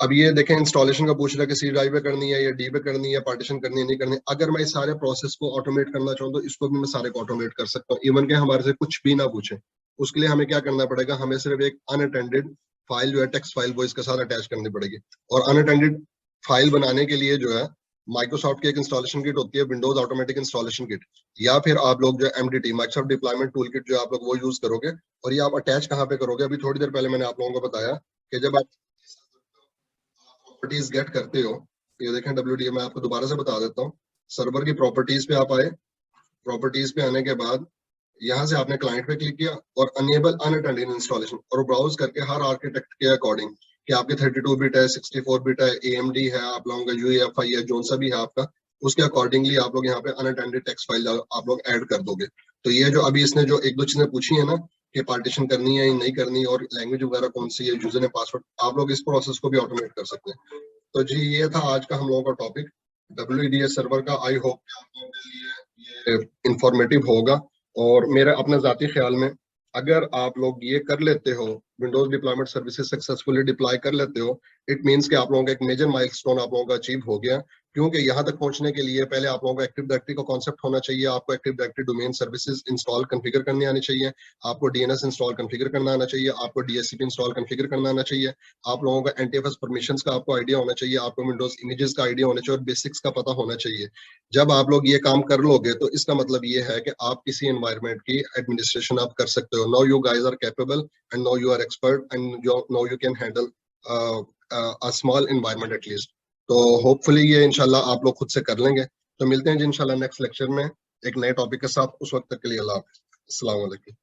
अब ये देखें इंस्टॉलेशन का पूछ रहा है कि C ड्राइव पे करनी है या D पे करनी है, पार्टीशन करनी है नहीं करनी। अगर मैं इस सारे प्रोसेस को ऑटोमेट करना चाहूँ तो इसको भी मैं सारे को ऑटोमेट कर सकता हूँ, इवन के हमारे से कुछ भी ना पूछे। उसके लिए हमें क्या करना पड़ेगा, हमें सिर्फ एक अनअटेंडेड फाइल जो है टेक्स्ट फाइल वो इसके साथ अटैच करनी पड़ेगी। और अनअटेंडेड फाइल बनाने के लिए जो है माइक्रोसॉफ्ट की एक इंस्टॉलेशन किट होती है, विंडोज ऑटोमेटिक इंस्टॉलेशन किट, या फिर आप लोग जो MDT Microsoft deployment tool kit जो आप लोग वो यूज करोगे। और ये आप अटैच कहाँ पे करोगे, अभी थोड़ी देर पहले मैंने आप लोगों को बताया कि जब आप प्रॉपर्टीज गेट करते हो, ये देखें WDA मैं आपको दोबारा से बता देता हूँ। सर्वर की प्रॉपर्टीज पे आप आए, प्रॉपर्टीज पे आने के बाद यहाँ से आपने क्लाइंट पे क्लिक किया और अनेबल अनअटेंडेड इंस्टॉलेशन और ब्राउज करके हर आर्किटेक्ट के अकॉर्डिंग कि आपके 32 बिट है, 64 बिट है, AMD है, आप लोगों का UEFI है, जो सा भी है आपका, उसके अकॉर्डिंगली आप लोग यहाँ पे अनअटेंडेड टेक्स्ट फाइल आप लोग ऐड कर दोगे। तो ये जो अभी इसने जो एक दो चीजें पूछी है ना कि पार्टीशन करनी है या नहीं करनी और लैंग्वेज वगैरह कौन सी है, यूजर ने पासवर्ड, आप लोग इस प्रोसेस को भी ऑटोमेट कर सकते हैं। तो जी ये था आज का हम लोगों का टॉपिक WDS सर्वर का। आई होप कि आप लोगों के लिए ये इंफॉर्मेटिव होगा। और मेरा अपने जाती ख्याल में अगर आप लोग ये कर लेते हो, Windows deployment services successfully deploy कर लेते हो, इट मींस कि आप लोगों का एक मेजर माइलस्टोन आप लोगों का अचीव हो गया। क्योंकि यहाँ तक पहुंचने के लिए पहले आप लोगों को एक्टिव डायरेक्टरी का कॉन्सेप्ट होना चाहिए, आपको active directory domain services install configure करनी आनी चाहिए, आपको DNS इंस्टॉल कॉन्फ़िगर करना आना चाहिए, आपको DHCP इंस्टॉल कॉन्फ़िगर करना आना चाहिए, आप लोगों का NTFS परमिशंस का आपको आइडिया होना चाहिए, आपको विंडोज इमेजेस का आइडिया होना चाहिए और बेसिक्स का पता होना चाहिए। जब आप लोग ये काम कर लोगे तो इसका मतलब ये है कि आप किसी एनवायरनमेंट की एडमिनिस्ट्रेशन आप कर सकते हो। Now you guys are capable and now you are expert and now you can handle a small environment at least. तो होपफुली ये इंशाल्लाह आप लोग खुद से कर लेंगे। तो मिलते हैं जी इंशाल्लाह नेक्स्ट लेक्चर में एक नए टॉपिक के साथ। उस वक्त तक के लिए अल्लाह हाफिज़, अस्सलाम वालेकुम।